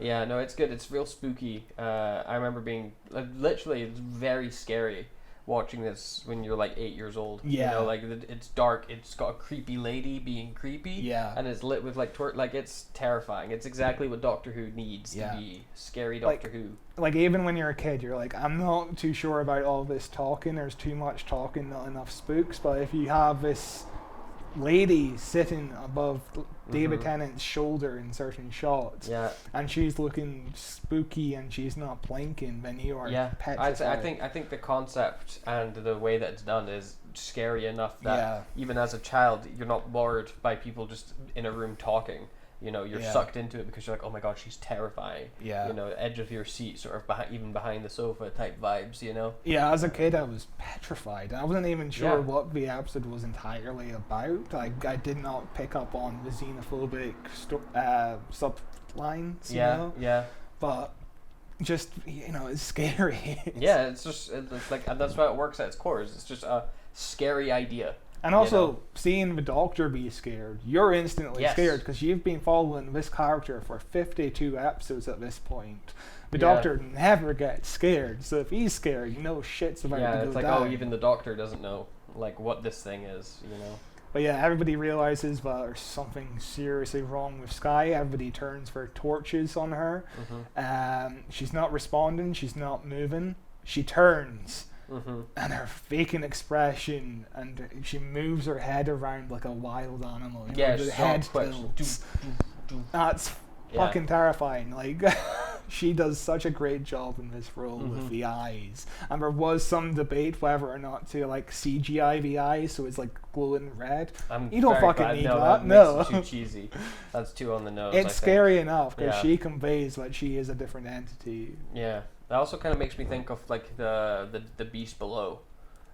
Yeah, no, it's good. It's real spooky. I remember being literally, it's very scary watching this when you're like 8 years old. Yeah. You know, like it's dark. It's got a creepy lady being creepy. Yeah. And it's lit with like like it's terrifying. It's exactly what Doctor Who needs Yeah. to be scary. Like- Doctor Who. Like, even when you're a kid, you're like, I'm not too sure about all this talking. There's too much talking, not enough spooks. But if you have this lady sitting above David Tennant's shoulder in certain shots, Yeah. and she's looking spooky and she's not blinking, then you are Yeah, petrified. I think the concept and the way that it's done is scary enough that Yeah. even as a child you're not bored by people just in a room talking. You know, you're Yeah. sucked into it because you're like, oh my god, she's terrifying. Yeah. You know, edge of your seat, sort of even behind the sofa type vibes. You know. Yeah, as a kid, I was petrified. I wasn't even sure Yeah. what the episode was entirely about. I did not pick up on the xenophobic sublines, you know? Yeah. But just, it's scary. Yeah, it's just it's like, and that's why it works at its core. It's just a scary idea. And also, know? seeing the Doctor be scared, you're instantly Yes. scared, because you've been following this character for 52 episodes at this point. The Yeah. Doctor never gets scared, so if he's scared, you know shit's about Yeah, to go it's like, down. oh, even the Doctor doesn't know like what this thing is. You know. But yeah, everybody realizes that there's something seriously wrong with Sky. Everybody turns for torches on her. She's not responding. She's not moving. She turns. And her vacant expression, and she moves her head around like a wild animal. Yeah, the she's head all quick. tilts. That's Yeah. fucking terrifying. Like, she does such a great job in this role with the eyes. And there was some debate whether or not to like CGI the eyes so it's like glowing red. I'm You don't very fucking glad- need no, that. makes No. it too cheesy. That's too on the nose. I It's think. scary enough because Yeah. she conveys that she is a different entity. Yeah, that also kind of makes me think of like the beast below.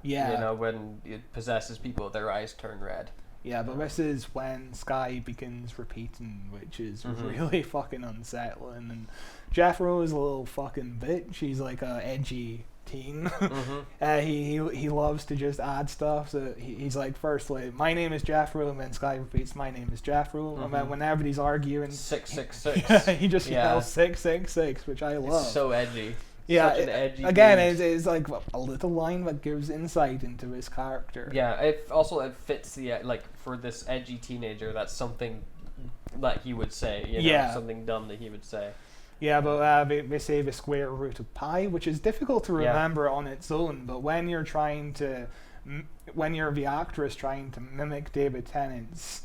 Yeah. You know, when it possesses people, their eyes turn red. Yeah, but this is when Sky begins repeating, which is really fucking unsettling. And Jethro is a little fucking bitch. She's like a edgy teen. He loves to just add stuff. So he's like, firstly, my name is Jethro, and then Sky repeats, my name is Jethro. And then whenever he's arguing, 666. he just Yeah. yells 666, which I love. It's so edgy. Yeah, Such an edgy again, dude. it's like a little line that gives insight into his character. Yeah, it fits the like for this edgy teenager. That's something that he would say. You know, Yeah. something dumb that he would say. Yeah, but they say the square root of pi, which is difficult to Yeah. remember on its own. But when you're trying to, when you're the actress trying to mimic David Tennant's,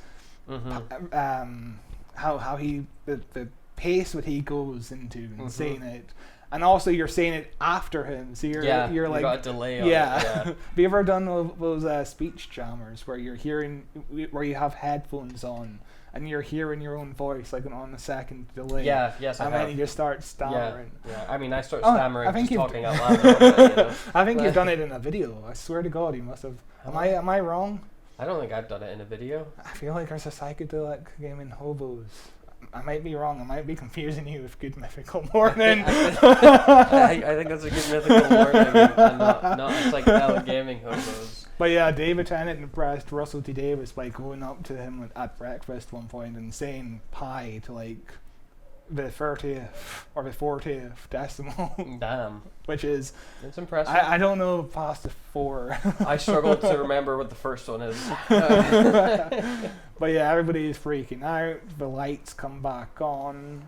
how he the pace that he goes into and saying it. And also, you're saying it after him, so you're you like got a delay on yeah. it, yeah. Have you ever done those speech jammers where you're hearing, where you have headphones on and you're hearing your own voice like on a second delay? Yeah, yes, I and have. then you just start Yeah, stammering. yeah. I mean, I start Oh, stammering I think just you've- talking out loud. But, you know. I think you've done it in a video. I swear to God, you must have. Am I wrong? I don't think I've done it in a video. I feel like there's a psychedelic game in Hobos. I might be wrong. I might be confusing you with Good Mythical Morning. I think that's a good mythical morning, and not psychedelic gaming hobos. But yeah, David Tennant impressed Russell T Davies by going up to him at breakfast one point and saying pi to like the 30th or the 40th decimal. Damn. Which is... It's impressive. I don't know past the 4. I struggled to remember what the first one is. But yeah, everybody is freaking out. The lights come back on.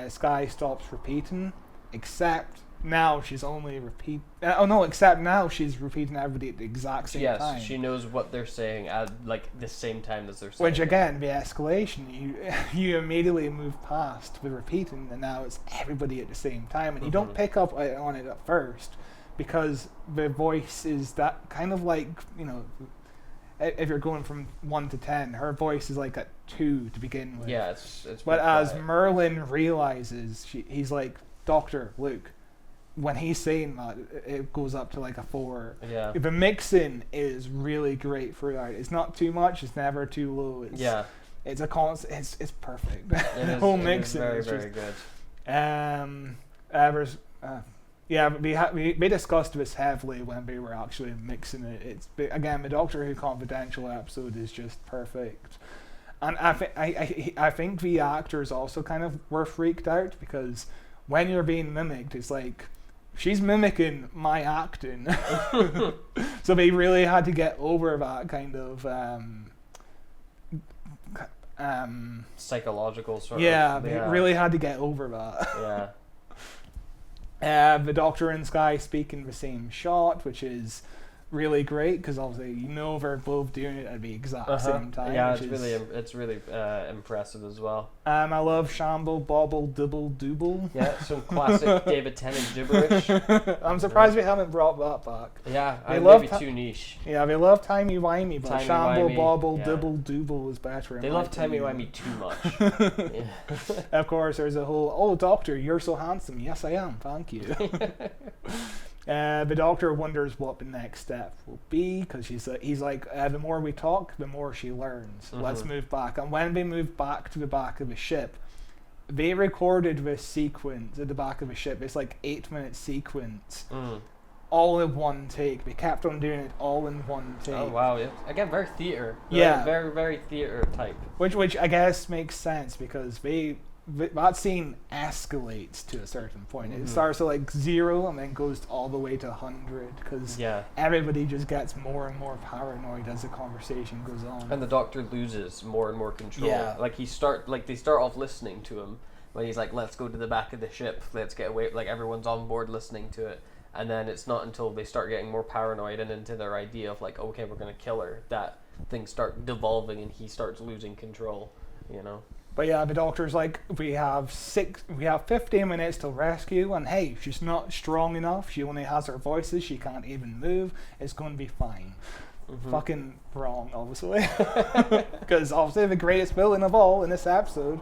Sky stops repeating. Except now she's only except now she's repeating everybody at the exact same time. Yes, she knows what they're saying at like the same time as they're saying. Which again, the escalation, you immediately move past the repeating, and now it's everybody at the same time, and you don't pick up on it at first because the voice is that kind of like, you know, if you're going from 1 to 10, her voice is like at 2 to begin with. Yeah, it's. But as quiet. Merlin realizes, he's like, Dr. Luke. When he's saying that, it goes up to like a 4. Yeah. The mixing is really great throughout. It's not too much. It's never too low. It's a constant. It's perfect. The whole mixing is very good. We discussed this heavily when we were actually mixing it. It's again, the Doctor Who Confidential episode is just perfect, and I think the actors also kind of were freaked out because when you're being mimicked, it's like she's mimicking my acting, so they really had to get over that kind of psychological sort of. Yeah, they really had to get over that. Yeah. The Doctor and Sky speak in the same shot, which is really great because obviously they're both doing it at the exact same time. Yeah, it's really impressive as well. I love Shamble, Bobble, Dibble, Dooble. Yeah, some classic David Tennant gibberish. I'm surprised we haven't brought that back. Yeah, maybe too niche. Yeah, they love Timey Wimey, but Shamble, Bobble, yeah. Dibble, Dooble is better. They love Timey Wimey too much. Yeah. Of course, there's a whole, Doctor, you're so handsome. Yes, I am. Thank you. The Doctor wonders what the next step will be because he's like, the more we talk, the more she learns. Let's move back. And when they move back to the back of the ship, they recorded this sequence at the back of the ship. It's like 8-minute sequence, all in one take. They kept on doing it all in one take. Oh wow! Yeah. Again, very theater. Yeah, very very theater type. Which I guess makes sense because that scene escalates to a certain point. It starts at like 0 and then goes all the way to 100 because everybody just gets more and more paranoid as the conversation goes on. And the Doctor loses more and more control. Yeah. Like they start off listening to him when he's like, "Let's go to the back of the ship. Let's get away." Like everyone's on board listening to it, and then it's not until they start getting more paranoid and into their idea of like, "Okay, we're gonna kill her," that things start devolving and he starts losing control. You know. But yeah, the Doctor's like, we have 15 minutes to rescue, and hey, she's not strong enough. She only has her voices. She can't even move. It's going to be fine. Fucking wrong, obviously. Because obviously the greatest villain of all in this episode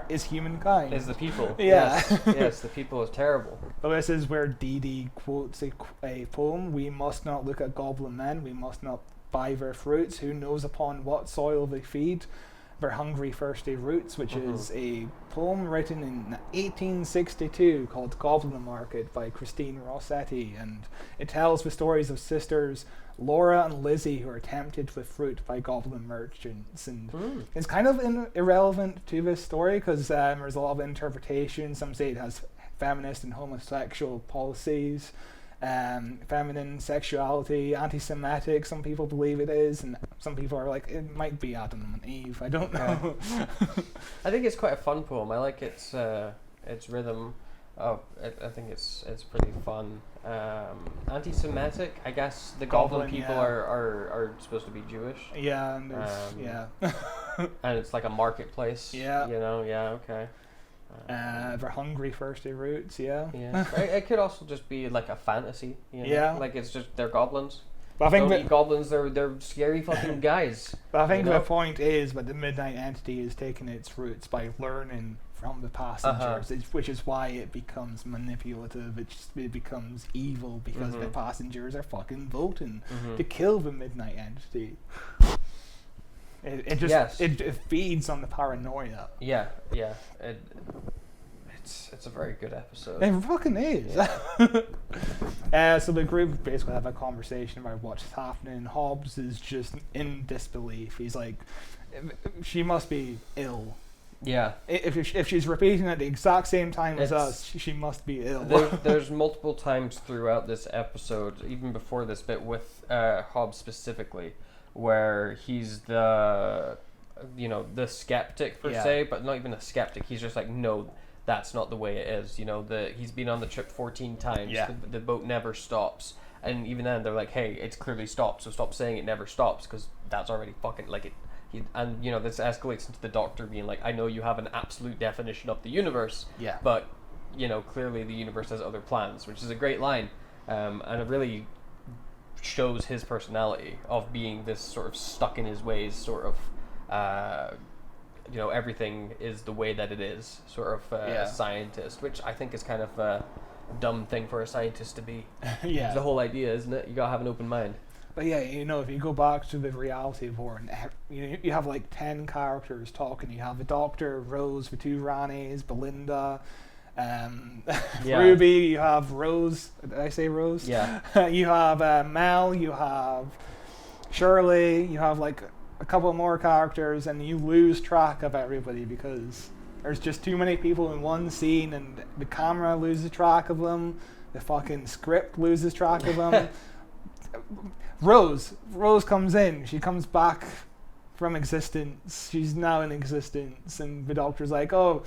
is humankind. Is the people. Yeah. Yes, the people is terrible. But this is where Dee Dee quotes a poem. We must not look at goblin men. We must not buy their fruits. Who knows upon what soil they feed? Their hungry, thirsty roots, which is a poem written in 1862 called Goblin Market by Christine Rossetti, and it tells the stories of sisters Laura and Lizzie who are tempted with fruit by goblin merchants, and it's kind of irrelevant to this story because there's a lot of interpretation. Some say it has feminist and homosexual policies, feminine sexuality, anti-Semitic. Some people believe it is, and some people are like, it might be Adam and Eve. I don't know. I think it's quite a fun poem. I like its rhythm. I think it's pretty fun. Anti-Semitic. I guess the goblin people are supposed to be Jewish. Yeah, and there's, and it's like a marketplace. Yeah. You know. Yeah. Okay. Their hungry, thirsty roots, Yeah. It could also just be like a fantasy, you know? Yeah. Like it's just they're goblins. But I think Don't eat goblins. They're scary fucking guys. But I think the point is that the Midnight Entity is taking its roots by learning from the passengers, which is why it becomes manipulative. It becomes evil because the passengers are fucking voting to kill the Midnight Entity. It just Yes. it feeds on the paranoia. Yeah. It's a very good episode. It fucking is. So the group basically have a conversation about what's happening. Hobbs is just in disbelief. He's like, she must be ill. Yeah. If she's repeating at the exact same time as It's- us, she must be ill. There's multiple times throughout this episode, even before this bit with Hobbs specifically, where he's the skeptic per Yeah. se, but not even a skeptic. He's just like, no, that's not the way it is. He's been on the trip 14 times. Yeah. The boat never stops. And even then, they're like, hey, it's clearly stopped, so stop saying it never stops, because that's already fucking, like, this escalates into the Doctor being like, I know you have an absolute definition of the universe, Yeah. but, clearly the universe has other plans, which is a great line, and it really shows his personality of being this sort of stuck in his ways, sort of, everything is the way that it is, sort of scientist, which I think is kind of a dumb thing for a scientist to be. Yeah. It's the whole idea, isn't it? You gotta have an open mind. But yeah, if you go back to the reality of war, and you have like 10 characters talking. You have the Doctor, Rose, the two Ranis, Belinda, Yeah. Ruby. You have Rose. Did I say Rose? Yeah. You have Mel. You have Shirley. You have like a couple more characters, and you lose track of everybody because there's just too many people in one scene, and the camera loses track of them. The fucking script loses track of them. Rose comes in. She comes back from existence. She's now in existence, and the Doctor's like, "Oh,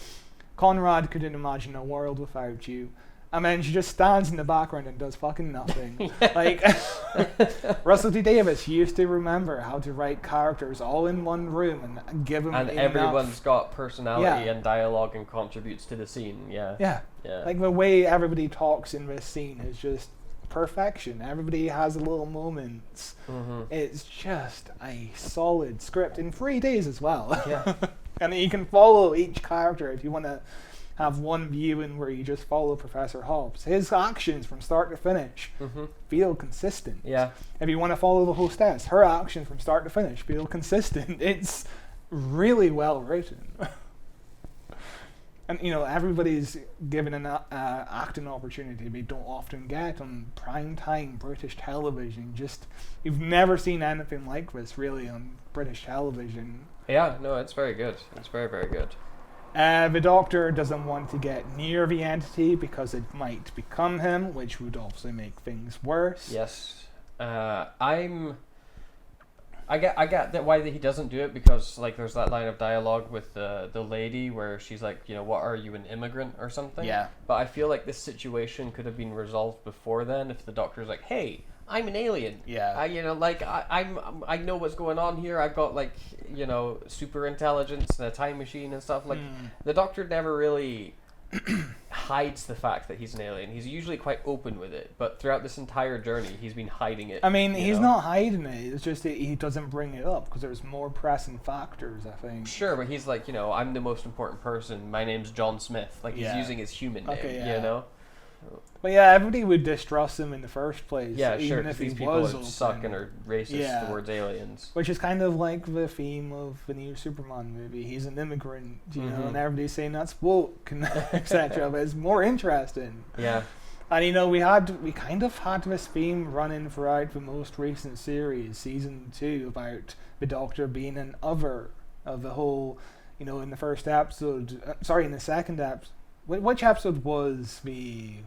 Conrad couldn't imagine a world without you." And then she just stands in the background and does fucking nothing. Like Russell T Davies used to remember how to write characters all in one room and give them And enough. everyone's got personality Yeah. and dialogue and contributes to the scene. Yeah. Yeah. Yeah. Like the way everybody talks in this scene is just perfection. Everybody has little moments. Mm-hmm. It's just a solid script in 3 days as well. Yeah. And you can follow each character if you want to have one viewing where you just follow Professor Hobbs. His actions from start to finish feel consistent. Yeah. If you want to follow the hostess, her actions from start to finish feel consistent. It's really well written. And everybody's given an acting opportunity they don't often get on primetime British television. You've never seen anything like this really on British television. Yeah, no, it's very good. It's very, very good. The Doctor doesn't want to get near the entity because it might become him, which would obviously make things worse. Yes. I get that why he doesn't do it, because like there's that line of dialogue with the lady where she's like, what are you, an immigrant or something? Yeah. But I feel like this situation could have been resolved before then if the Doctor's like, hey, I'm an alien. Yeah. I know what's going on here. I've got like super intelligence and a time machine and stuff. Like the Doctor never really hides the fact that he's an alien. He's usually quite open with it, but throughout this entire journey, he's been hiding it. I mean, he's know? not hiding it. It's just that he doesn't bring it up because there's more pressing factors, I think. Sure, but he's like, I'm the most important person. My name's John Smith. Like, he's Yeah. using his human name, Okay, yeah. But yeah, everybody would distrust him in the first place. Yeah, even sure, if because he these people was are open. suck and are racist Yeah. towards aliens. Which is kind of like the theme of the new Superman movie. He's an immigrant, and everybody's saying that's woke and etc. But it's more interesting. Yeah. And we kind of had this theme running throughout the most recent series, season 2, about the Doctor being an other of the whole. In the first episode, in the second episode, which episode was the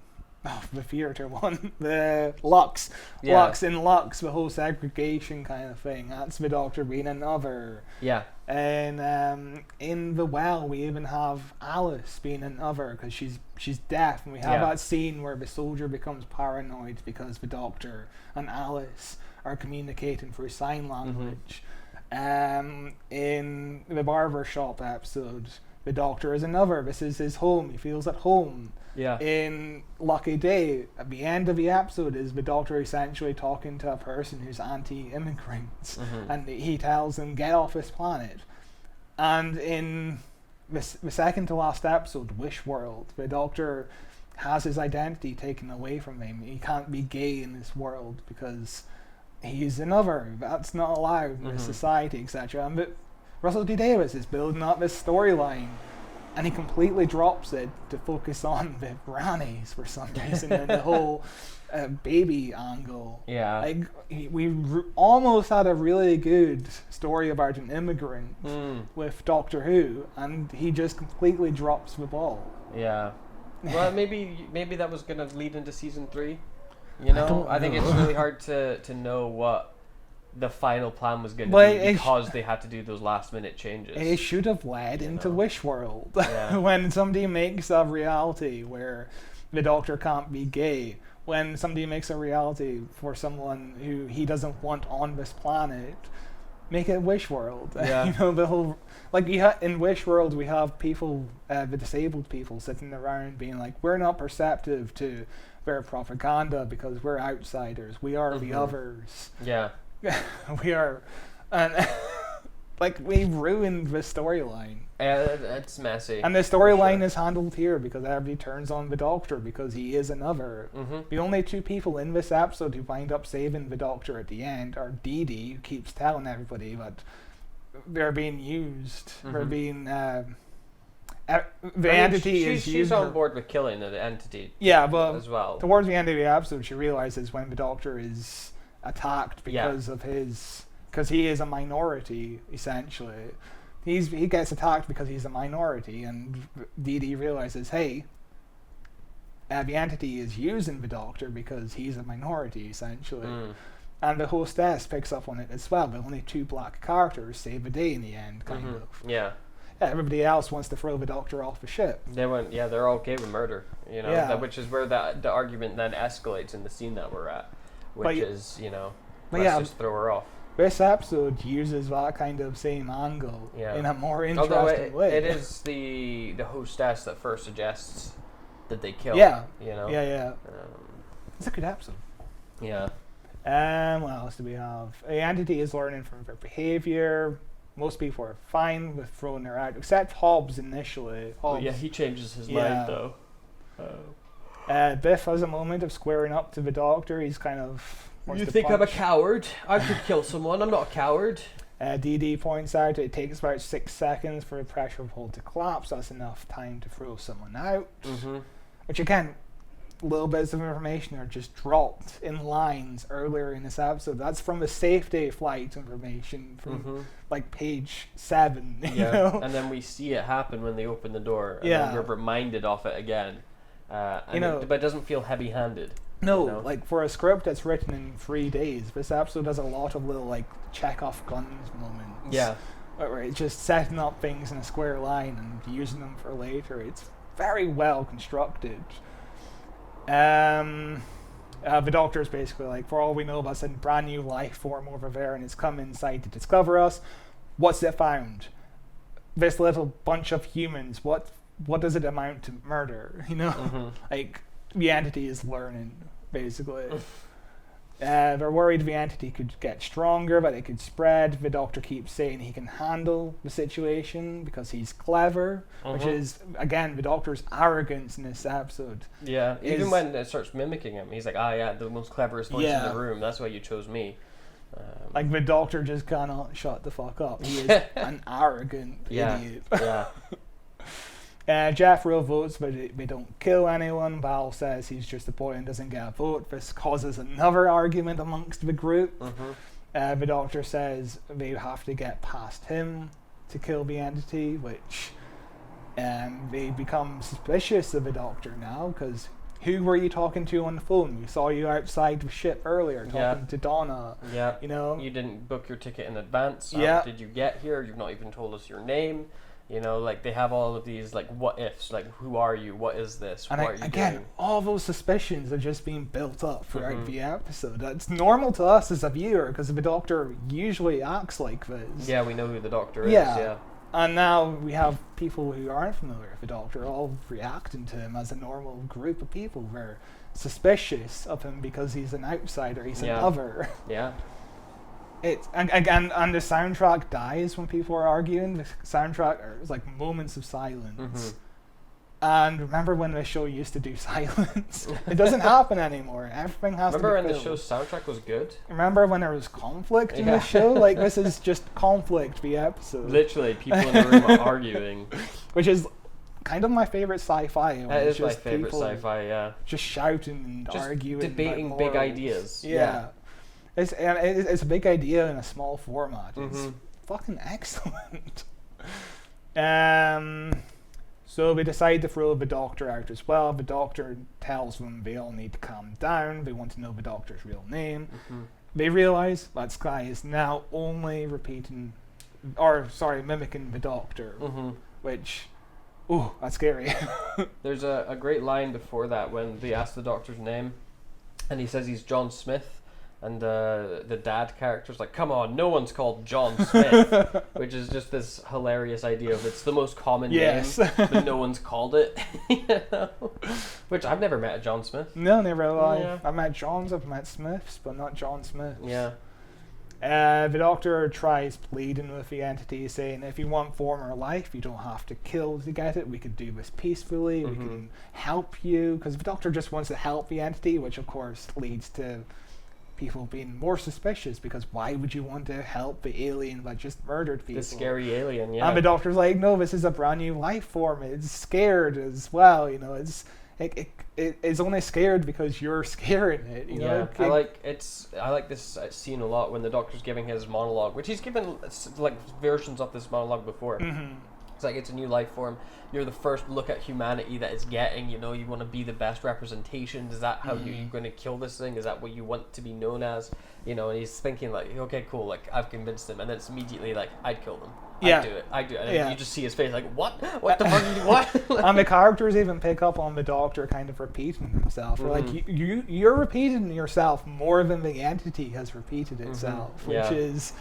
theater one? The Lux. Yeah. Lux, the whole segregation kind of thing. That's the Doctor being another. Yeah. And in The Well, we even have Alice being another because she's deaf, and we have that scene where the soldier becomes paranoid because the Doctor and Alice are communicating through sign language. In the barber shop episode, the Doctor is another. This is his home. He feels at home. Yeah. In Lucky Day, at the end of the episode, is the Doctor essentially talking to a person who's anti-immigrant, and he tells them, get off this planet. And in the second to last episode, Wish World, the Doctor has his identity taken away from him. He can't be gay in this world because he's another. That's not allowed in this society, etc. But Russell T Davies is building up this storyline, and he completely drops it to focus on the grannies for some reason and the whole baby angle. Yeah. Like almost had a really good story about an immigrant with Doctor Who, and he just completely drops the ball. Yeah. Well, maybe that was gonna lead into season 3. You know, I think it's really hard to know what the final plan was going to be because they had to do those last minute changes. It should have led into Wish World. When somebody makes a reality where the Doctor can't be gay, when somebody makes a reality for someone who he doesn't want on this planet, make it Wish World. Yeah. You know, the whole, like in Wish World we have people, the disabled people sitting around being like, we're not perceptive to their propaganda because we're outsiders. We are the others. Yeah. We are, and like we ruined the storyline. It's messy. And the storyline is handled here because everybody turns on the Doctor because he is another. The only 2 people in this episode who wind up saving the Doctor at the end are Dee Dee, who keeps telling everybody that they're being used. They're being entity is she's using on her. board with killing the entity. Yeah, but as well. Towards the end of the episode, she realizes when the Doctor is attacked because of because he is a minority essentially. He gets attacked because he's a minority, and Dee Dee realizes, hey, the entity is using the Doctor because he's a minority essentially. And the hostess picks up on it as well, but only 2 black characters save the day in the end, kind of. Yeah. Everybody else wants to throw the Doctor off the ship. They're all okay with murder, you know, which is where the argument then escalates in the scene that we're at, which is, you know, let's just throw her off. This episode uses that kind of same angle in a more interesting way. It is the hostess that first suggests that they kill. Yeah. You know. Yeah. It's a good episode. Yeah. What else do we have? The entity is learning from their behavior. Most people are fine with throwing her out, except Hobbs initially. He changes his mind though. Biff has a moment of squaring up to the Doctor. He's kind of. You think I'm a coward? I could kill someone. I'm not a coward. Dee Dee points out it takes about 6 seconds for the pressure hold to collapse. That's enough time to throw someone out. Which again, little bits of information are just dropped in lines earlier in this episode. That's from the safety flight information from like page 7. You know? And then we see it happen when they open the door. And then we're reminded of it again. But it doesn't feel heavy-handed. No, you know? like for a script that's written in 3 days, this episode has a lot of little like Chekhov guns moments. Yeah. Where it's just setting up things in a square line and using them for later. It's very well constructed. The Doctor's basically like, for all we know about some brand new life form over there, and it's come inside to discover us. What's it found? This little bunch of humans. What does it amount to murder? You know, like the entity is learning basically. They're worried the entity could get stronger, but it could spread. The Doctor keeps saying he can handle the situation because he's clever, which is, again, the Doctor's arrogance in this episode. Yeah, even when it starts mimicking him, he's like, the most cleverest voice in the room, that's why you chose me. Like, the Doctor just cannot shut the fuck up. He is an arrogant idiot. Jeffro votes, but they don't kill anyone. Val says he's just a boy and doesn't get a vote. This causes another argument amongst the group. The Doctor says they have to get past him to kill the entity, which they become suspicious of the Doctor now, because who were you talking to on the phone? We saw you outside the ship earlier talking to Donna. Yeah. You know? You didn't book your ticket in advance. Yeah. Did you get here? You've not even told us your name. You know, like, they have all of these, like, what ifs. Like, who are you? What is this? And what are you doing? all those suspicions are just being built up throughout the episode. That's normal to us as a viewer, because the Doctor usually acts like this. Yeah, we know who the Doctor is, yeah. And now we have people who aren't familiar with the Doctor all reacting to him as a normal group of people. They're suspicious of him because he's an outsider, he's an other. Yeah. And the soundtrack dies when people are arguing. The soundtrack is like moments of silence. And remember when the show used to do silence? It doesn't happen anymore. Everything has Remember to when be the filled. show's soundtrack was good? Remember when there was conflict in Yeah. the show? Like, this is just conflict the episode. Literally, people in the room are arguing. Which is kind of my favorite sci-fi. when That it's is my just favorite people sci-fi, yeah. Just shouting and Just arguing. about debating big morals. ideas. Yeah. It's a big idea in a small format. It's Mhm. fucking excellent. So we decide to throw the Doctor out as well. The Doctor tells them they all need to calm down. They want to know the Doctor's real name. Mhm. They realise that Sky is now only mimicking the Doctor, Mhm. which, ooh, that's scary. There's a great line before that when they ask the Doctor's name, and he says he's John Smith, and the dad character's like, come on, no one's called John Smith, which is just this hilarious idea of it's the most common Yes. name, but no one's called it. You know? Which I've never met a John Smith. No, never have Yeah. I've met Johns, I've met Smiths, but not John Smiths. Yeah. The Doctor tries pleading with the entity, saying, if you want former life, you don't have to kill to get it. We could do this peacefully. We can help you. Because the Doctor just wants to help the entity, which of course leads to people being more suspicious, because why would you want to help the alien that just murdered people? The scary alien, yeah. And the Doctor's like, no, this is a brand new life form. It's scared as well. You know, it's only scared because you're scaring it. You know? I like this scene a lot when the Doctor's giving his monologue, which he's given like versions of this monologue before. Mhm. It's like it's a new life form. You're the first look at humanity that it's getting. You know, you want to be the best representation. Is that how you're going to kill this thing? Is that what you want to be known as? You know, and he's thinking like, okay, cool. Like I've convinced him, and then it's immediately like, I'd kill them. Yeah. I'd do it. And Yeah. you just see his face like, what? What the fuck? What? And the characters even pick up on the Doctor kind of repeating himself. They're like, you're repeating yourself more than the entity has repeated itself, which Yeah. is,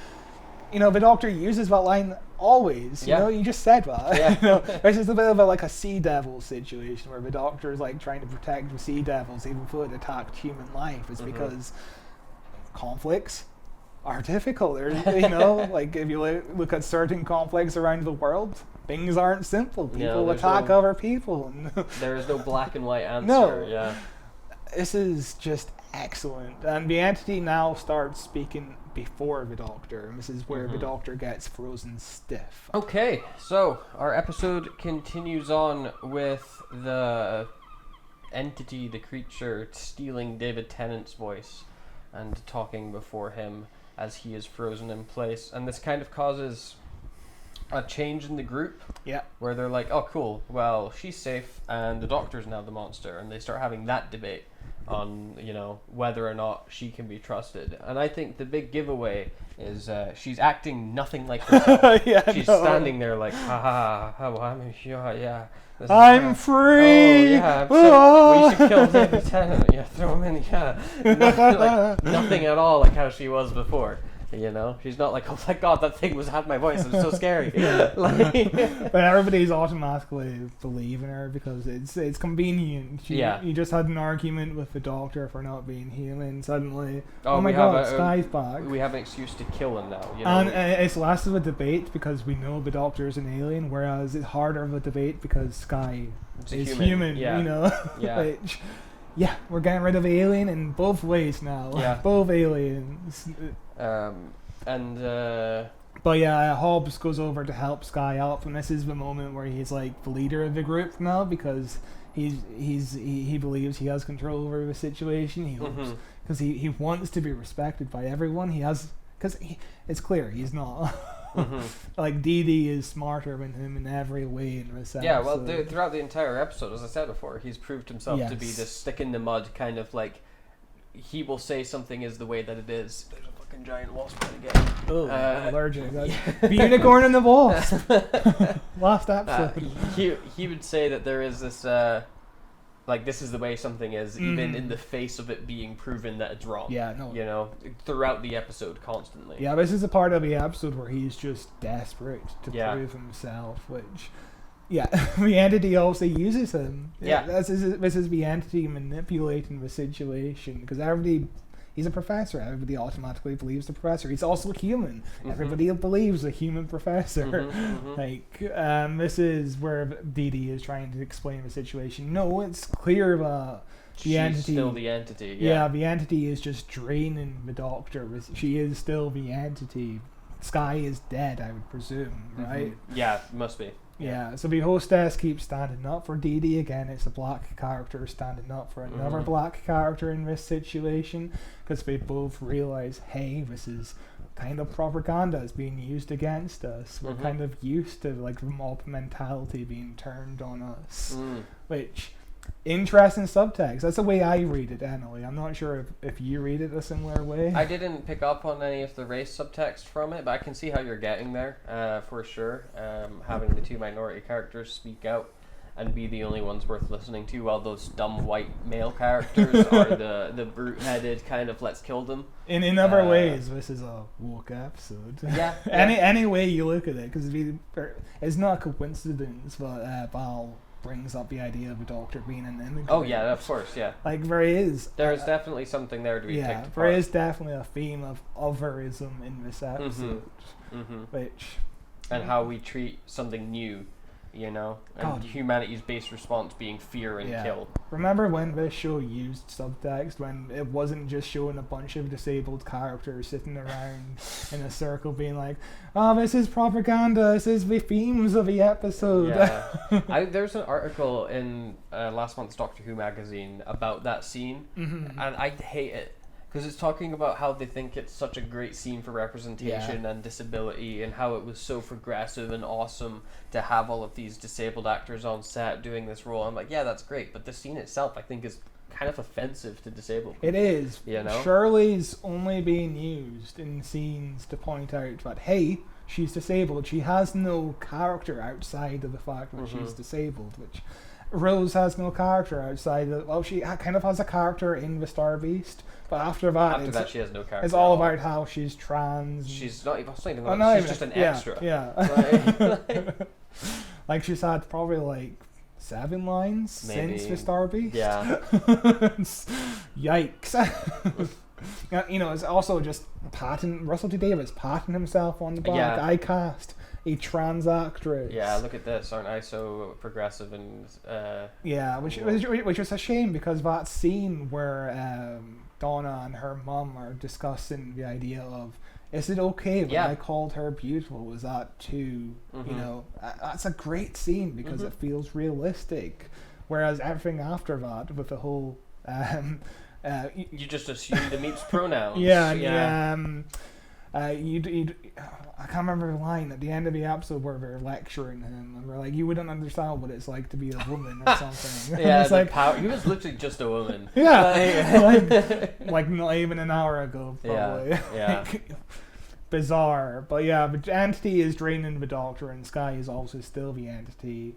you know, the Doctor uses that line always. You Yeah. know, you just said that. Yeah. You know, this is a bit of like a Sea Devil situation where the Doctor is like trying to protect the Sea Devils even though it attacked human life. It's because conflicts are difficult. You know, like if you look at certain conflicts around the world, things aren't simple. People there's attack no- other people. There is no black and white answer. No. Yeah. This is just excellent. And the entity now starts speaking before the Doctor, and this is where the Doctor gets frozen stiff. Okay, so our episode continues on with the entity, the creature, stealing David Tennant's voice and talking before him as he is frozen in place. And this kind of causes a change in the group. Yeah. Where they're like, oh cool, well, she's safe and the Doctor's now the monster. And they start having that debate on, you know, whether or not she can be trusted. And I think the big giveaway is she's acting nothing like herself. Yeah, She's no. standing there like, I'm sure, yeah. this is I'm her." free! Oh, yeah, so we should kill David Tennant. Yeah, throw him in, yeah. Nothing at all like how she was before. You know, she's not like, oh my god, that thing had my voice. It was so scary. Like, But everybody's automatically believing her because it's convenient. You just had an argument with the Doctor for not being human. Suddenly, oh my god, Sky's back. We have an excuse to kill him now. You know? And it's less of a debate because we know the Doctor is an alien, whereas it's harder of a debate because Sky is human. Yeah. You know, Yeah. Which, yeah, we're getting rid of alien in both ways now. Yeah. Both aliens. But yeah, Hobbs goes over to help Sky up, and this is the moment where he's like the leader of the group now because he believes he has control over the situation. He hopes because he wants to be respected by everyone. It's clear he's not. Like Dee Dee is smarter than him in every way in this episode. Yeah, well, throughout the entire episode, as I said before, he's proved himself to be Yes. this stick in the mud kind of like. He will say something is the way that it is. There's a fucking giant wasp again. Oh, I'm allergic. The unicorn and the wasp. Last episode. He would say that there is this like this is the way something is, even in the face of it being proven that it's wrong. Yeah, no. You know, throughout the episode, constantly. Yeah, this is a part of the episode where he's just desperate to Yeah. prove himself, which, yeah, the entity also uses him. Yeah. This is the entity manipulating the situation, because everybody he's a professor. Everybody automatically believes the professor. He's also human. Everybody believes a human professor. Like, this is where Dee Dee is trying to explain the situation. No, it's clear that the entity... She's still the entity, Yeah, the entity is just draining the Doctor. She is still the entity. Sky is dead, I would presume, right? Yeah, must be. Yeah, so the hostess keeps standing up for Dee Dee again. It's a black character standing up for another black character in this situation, because they both realize, hey, this is kind of propaganda is being used against us. We're kind of used to like the mob mentality being turned on us, which interesting subtext. That's the way I read it, Emily. I'm not sure if you read it a similar way. I didn't pick up on any of the race subtext from it, but I can see how you're getting there, for sure. Having the two minority characters speak out and be the only ones worth listening to, while those dumb white male characters are the brute-headed kind of let's kill them. In other ways, this is a woke episode. Yeah. Any way you look at it, because it's not a coincidence, but Val brings up the idea of a Doctor being an immigrant. Oh yeah, of course, yeah. Like there is. There's definitely something there to be picked apart. There is definitely a theme of otherism in this episode, which. And how we treat something new, you know, and humanity's base response being fear and kill. Remember when this show used subtext, when it wasn't just showing a bunch of disabled characters sitting around in a circle being like, oh, this is propaganda, this is the themes of the episode. Yeah. There's an article in last month's Doctor Who magazine about that scene, and I hate it. Because it's talking about how they think it's such a great scene for representation and disability, and how it was so progressive and awesome to have all of these disabled actors on set doing this role. I'm like, yeah, that's great, but the scene itself, I think, is kind of offensive to disabled people. It is. You know? Shirley's only being used in scenes to point out that, hey, she's disabled. She has no character outside of the fact that she's disabled, which... Rose has no character outside of... Well, she kind of has a character in the Star Beast, but after that she has no character. It's all about how she's trans. She's not even... She's just an extra. Yeah. Like, she's had probably, like, 7 lines since the Star Beast. Yeah. Yikes. You know, it's also just Russell T Davies patting himself on the back. Yeah. I cast a trans actress. Yeah, look at this. Aren't I so progressive and... Yeah, which was a shame, because that scene where Donna and her mum are discussing the idea of, is it okay when I called her beautiful? Was that too, you know... That's a great scene, because it feels realistic. Whereas everything after that, with the whole... you just assume the meets pronouns. I can't remember the line at the end of the episode where they're lecturing him, and we're like, you wouldn't understand what it's like to be a woman or something. Yeah, it's like, he was literally just a woman. Yeah, like not even an hour ago, probably. Yeah. Bizarre, but yeah, the entity is draining the Doctor, and Sky is also still the entity.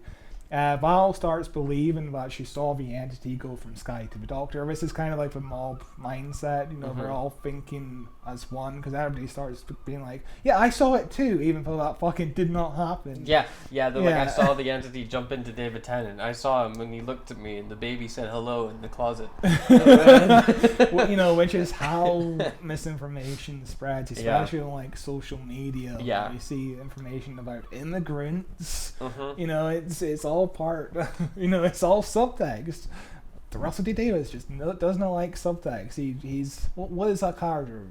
Val starts believing that she saw the entity go from Sky to the Doctor. This is kind of like the mob mindset, you know, they're all thinking as one, because everybody starts being like, yeah, I saw it too, even though that fucking did not happen. Like, I saw the entity jump into David Tennant. I saw him when he looked at me and the baby said hello in the closet. Well, you know, which is how misinformation spreads, especially on like social media. Yeah. When you see information about immigrants, you know, it's all part, you know, it's all subtext. The Russell T Davies just does not like subtext. He's what is that character?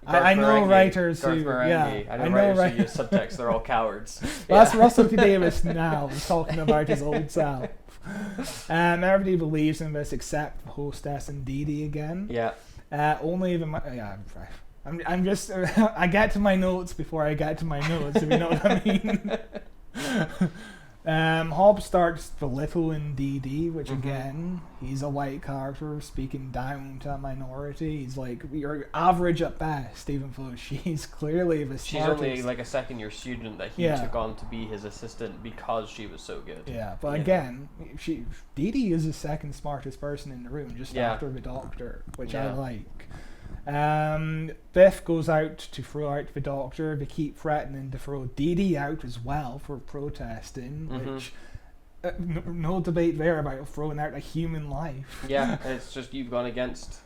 I know writers who I know writers who use subtext. They're all cowards. That's Russell T Davies now talking about his old self. Everybody believes in this except Hostess and Dee Dee again. Yeah. Only the I'm just I get to my notes before I get to my notes, if you know what I mean. Hobbs starts belittling Dee Dee, which again, he's a white character speaking down to a minority. He's like, you're average at best, even though she's clearly the smartest. She's only like a second-year student that he took on to be his assistant because she was so good. Yeah, but again, Dee Dee is the second smartest person in the room, just after the Doctor, which I like. Biff goes out to throw out the Doctor. They keep threatening to throw Dee Dee out as well for protesting, which no debate there about throwing out a human life. Yeah, it's just you've gone against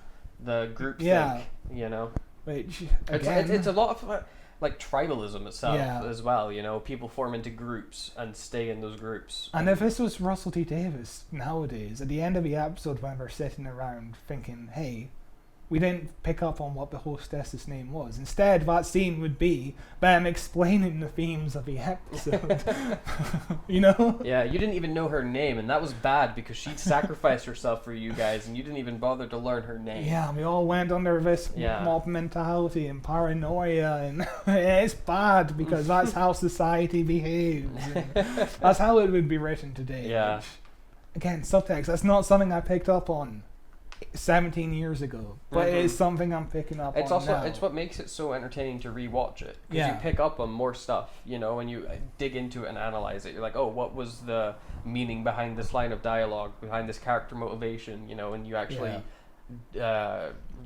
the group Yeah. think, you know. Which It's, again, it's a lot of like tribalism itself Yeah. as well, you know. People form into groups and stay in those groups. and if this was Russell T Davies nowadays, at the end of the episode when we're sitting around thinking, hey, we didn't pick up on what the hostess's name was. Instead, that scene would be them explaining the themes of the episode. You know? Yeah, you didn't even know her name, and that was bad because she'd sacrificed herself for you guys, and you didn't even bother to learn her name. Yeah, we all went under this Yeah. mob mentality and paranoia, and it's bad because that's how society behaves. And that's how it would be written today. Yeah. Which, again, subtext, that's not something I picked up on 17 years ago, but it is something I'm picking up It's on also now. it's what makes it so entertaining to rewatch it, because Yeah. you pick up on more stuff, you know, when you dig into it and analyze it. You're like, oh, what was the meaning behind this line of dialogue, behind this character motivation, you know, and you actually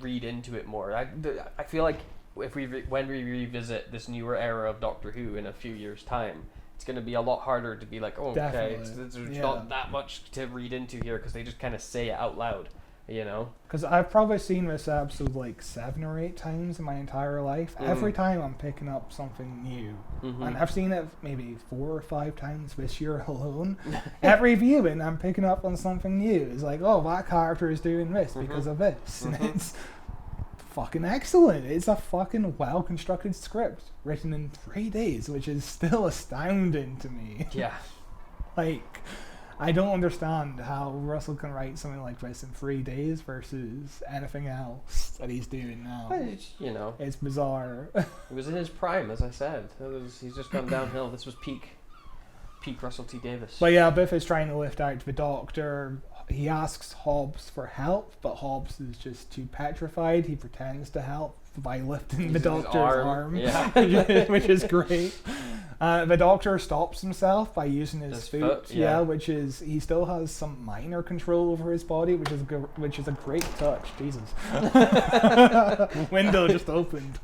read into it more. I feel like if when we revisit this newer era of Doctor Who in a few years' time, it's going to be a lot harder to be like, oh, okay, Definitely. there's Yeah. not that much to read into here, because they just kind of say it out loud, you know. Because I've probably seen this episode like 7 or 8 times in my entire life. Every time I'm picking up something new. And I've seen it maybe 4 or 5 times this year alone. Every viewing, I'm picking up on something new. It's like, oh, that character is doing this because of this. And it's fucking excellent. It's a fucking well-constructed script written in 3 days, which is still astounding to me. Yeah. Like, I don't understand how Russell can write something like this in 3 days versus anything else that he's doing now. But it's, you know, It's bizarre. he was in his prime, as I said. He's just gone downhill. This was peak Russell T Davies. But yeah, Biff is trying to lift out the Doctor. He asks Hobbs for help, but Hobbs is just too petrified. He pretends to help by lifting the His Doctor's arm, Yeah. which is great. The Doctor stops himself by using his foot, yeah. which is, he still has some minor control over his body, which is a great touch. Jesus, window just opened.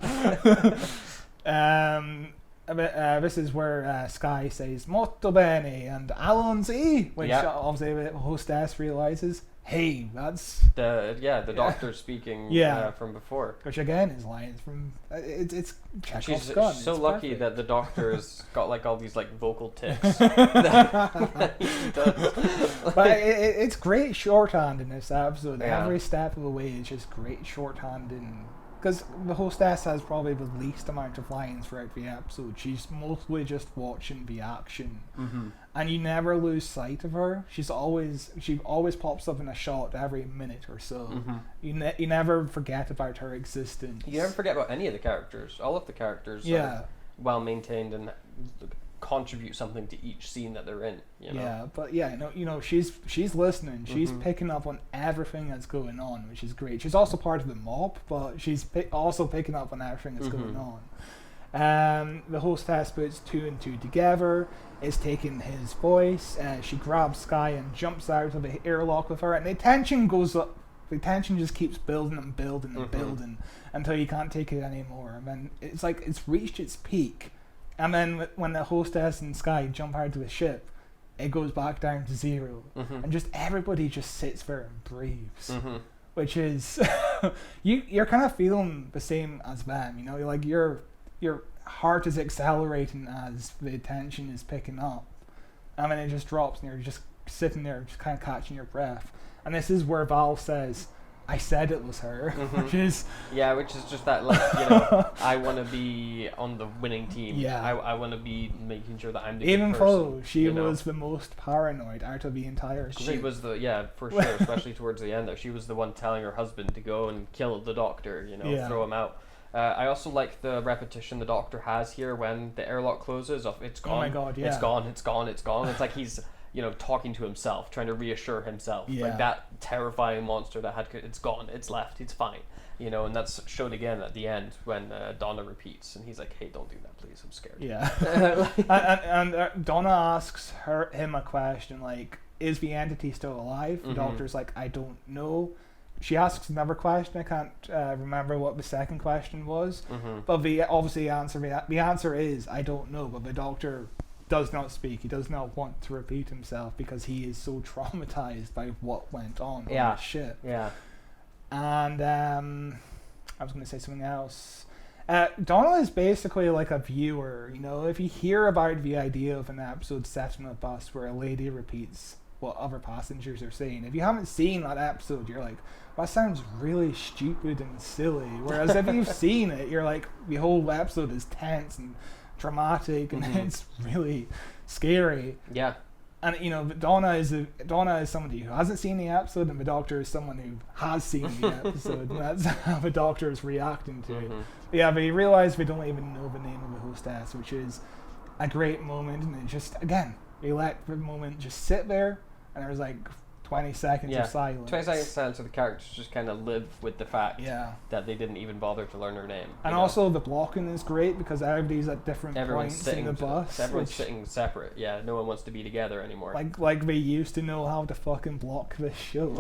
This is where Sky says "molto bene" and "allons-y," which Yeah. obviously the hostess realizes, hey, that's, the Doctor speaking Yeah. from before. which again is lines from it's Chekhov's She's gun. so It's lucky perfect. that the Doctor's got like all these like vocal tics. But it's great shorthand in this episode. Yeah. Every step of the way is just great shorthand, because the hostess has probably the least amount of lines throughout the episode. She's mostly just watching the action, and you never lose sight of her. She always pops up in a shot every minute or so. You never forget about her existence. You never forget about any of the characters. All of the characters Yeah. are well maintained and contribute something to each scene that they're in. You know? Yeah, but yeah, she's listening. She's picking up on everything that's going on, which is great. She's also part of the mob, but she's also picking up on everything that's going on. The hostess puts 2 and 2 together. Is taking his voice. She grabs Sky and jumps out of the airlock with her, and the tension goes up. The tension just keeps building and building and building until you can't take it anymore. And then it's like it's reached its peak. And then when the hostess and Sky jump out of the ship, it goes back down to 0. And just everybody just sits there and breathes. Which is, you're kind of feeling the same as them, you know? Like your heart is accelerating as the tension is picking up. And then it just drops and you're just sitting there just kind of catching your breath. And this is where Val says, I said it was her, which is... Yeah, which is just that, like, you know, I want to be on the winning team. Yeah. I want to be making sure that I'm the Even good person, though she you know? was the most paranoid out of the entire group. She was for sure, especially towards the end there. She was the one telling her husband to go and kill the Doctor, you know, Yeah. throw him out. I also like the repetition the Doctor has here when the airlock closes of it's gone. Oh my God, yeah. It's gone, it's gone, it's gone. It's like he's, you know, talking to himself, trying to reassure himself. Yeah. Like that terrifying monster that it's gone, it's left, it's fine. You know, and that's shown again at the end when Donna repeats and he's like, hey, don't do that, please, I'm scared. Yeah. and Donna asks him a question like, is the entity still alive? The Doctor's like, I don't know. She asks another question. I can't remember what the second question was. But the answer is, I don't know. But the Doctor does not speak. He does not want to repeat himself because he is so traumatized by what went on the ship. Yeah. And I was going to say something else. Donna is basically like a viewer. You know, if you hear about the idea of an episode set on a bus where a lady repeats what other passengers are saying, if you haven't seen that episode, you're like, that sounds really stupid and silly. Whereas if you've seen it, you're like, the whole episode is tense and dramatic, and it's really scary. Yeah. And you know, Donna is somebody who hasn't seen the episode, and the Doctor is someone who has seen the episode. And that's how the Doctor is reacting to it. But yeah, they realise they don't even know the name of the hostess, which is a great moment. And it just, again, they let the moment just sit there, and there's like 20 seconds of silence. 20 seconds of silence, so the characters just kind of live with the fact that they didn't even bother to learn her name. And also the blocking is great because everybody's at different points in the bus. Everyone's sitting separate. Yeah, no one wants to be together anymore. Like they used to know how to fucking block this show.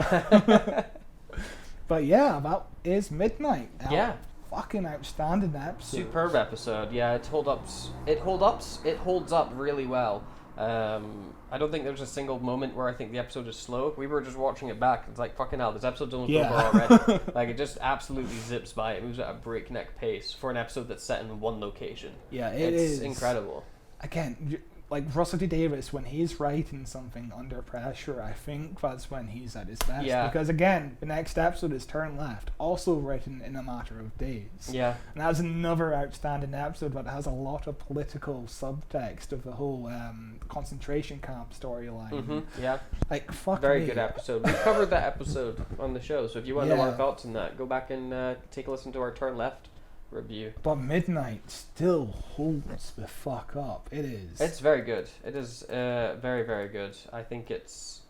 But yeah, that is Midnight. Yeah. Fucking outstanding episode. Superb episode. Yeah, it holds up really well. I don't think there's a single moment where I think the episode is slow. We were just watching it back. It's like, fucking hell, this episode's almost over already. Like, it just absolutely zips by. It moves at a breakneck pace for an episode that's set in one location. Yeah, it's incredible. Again, like Russell T Davies, when he's writing something under pressure, I think that's when he's at his best. Yeah. Because again, the next episode is Turn Left, also written in a matter of days. Yeah. And that's another outstanding episode that has a lot of political subtext of the whole concentration camp storyline. Yeah. Like, fuck Very me. good episode. We covered that episode on the show, so if you want to know our thoughts on that, go back and take a listen to our Turn Left review. But Midnight still holds the fuck up. It is. It's very good. It is very, very good. I think it's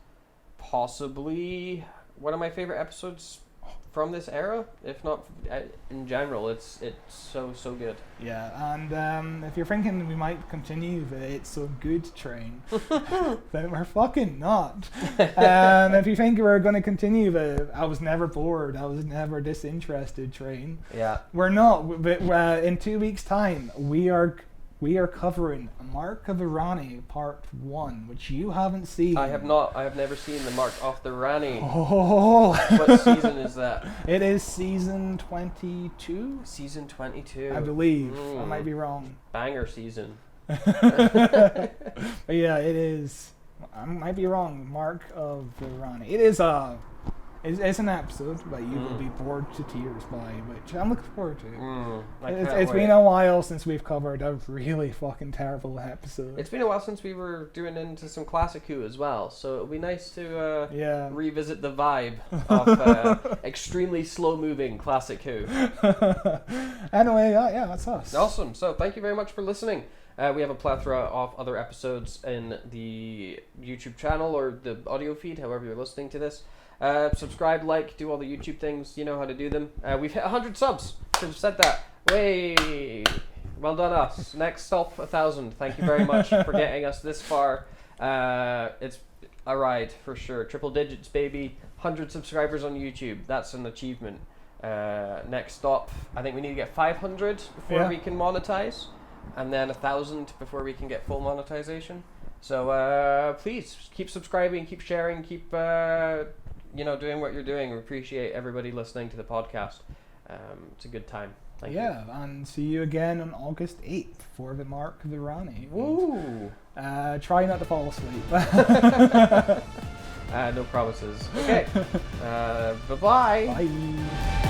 possibly one of my favorite episodes from this era, if not in general. It's so good. Yeah, and if you're thinking we might continue the It's So Good train, then we're fucking not. If you think we're going to continue the I was never bored, I was never disinterested train, we're not. But in 2 weeks' time, we are covering Mark of the Rani Part 1, which you haven't seen. I have not. I have never seen the Mark of the Rani. Oh. What season is that? It is season 22? Season 22. I believe. I might be wrong. Banger season. But yeah, it is. I might be wrong. Mark of the Rani. It is it's an episode that you will be bored to tears by, which I'm looking forward to. It's been a while since we've covered a really fucking terrible episode. It's been a while since we were doing into some classic Who as well, so it'll be nice to revisit the vibe of extremely slow-moving classic Who. Anyway, yeah, that's us. Awesome. So thank you very much for listening. We have a plethora of other episodes in the YouTube channel or the audio feed, however you're listening to this. Subscribe, like, do all the YouTube things. You know how to do them. We've hit 100 subs. Should have said that. Way. Well done us. Next stop, 1,000. Thank you very much for getting us this far. It's a ride for sure. Triple digits, baby. 100 subscribers on YouTube. That's an achievement. Next stop, I think we need to get 500 before we can monetize. And then 1,000 before we can get full monetization. So please keep subscribing, keep sharing, keep doing what you're doing. We appreciate everybody listening to the podcast. It's a good time. Thank you. Yeah, and see you again on August 8th for the Mark of the Rani. Woo! Try not to fall asleep. No promises. Okay. Bye-bye. Bye.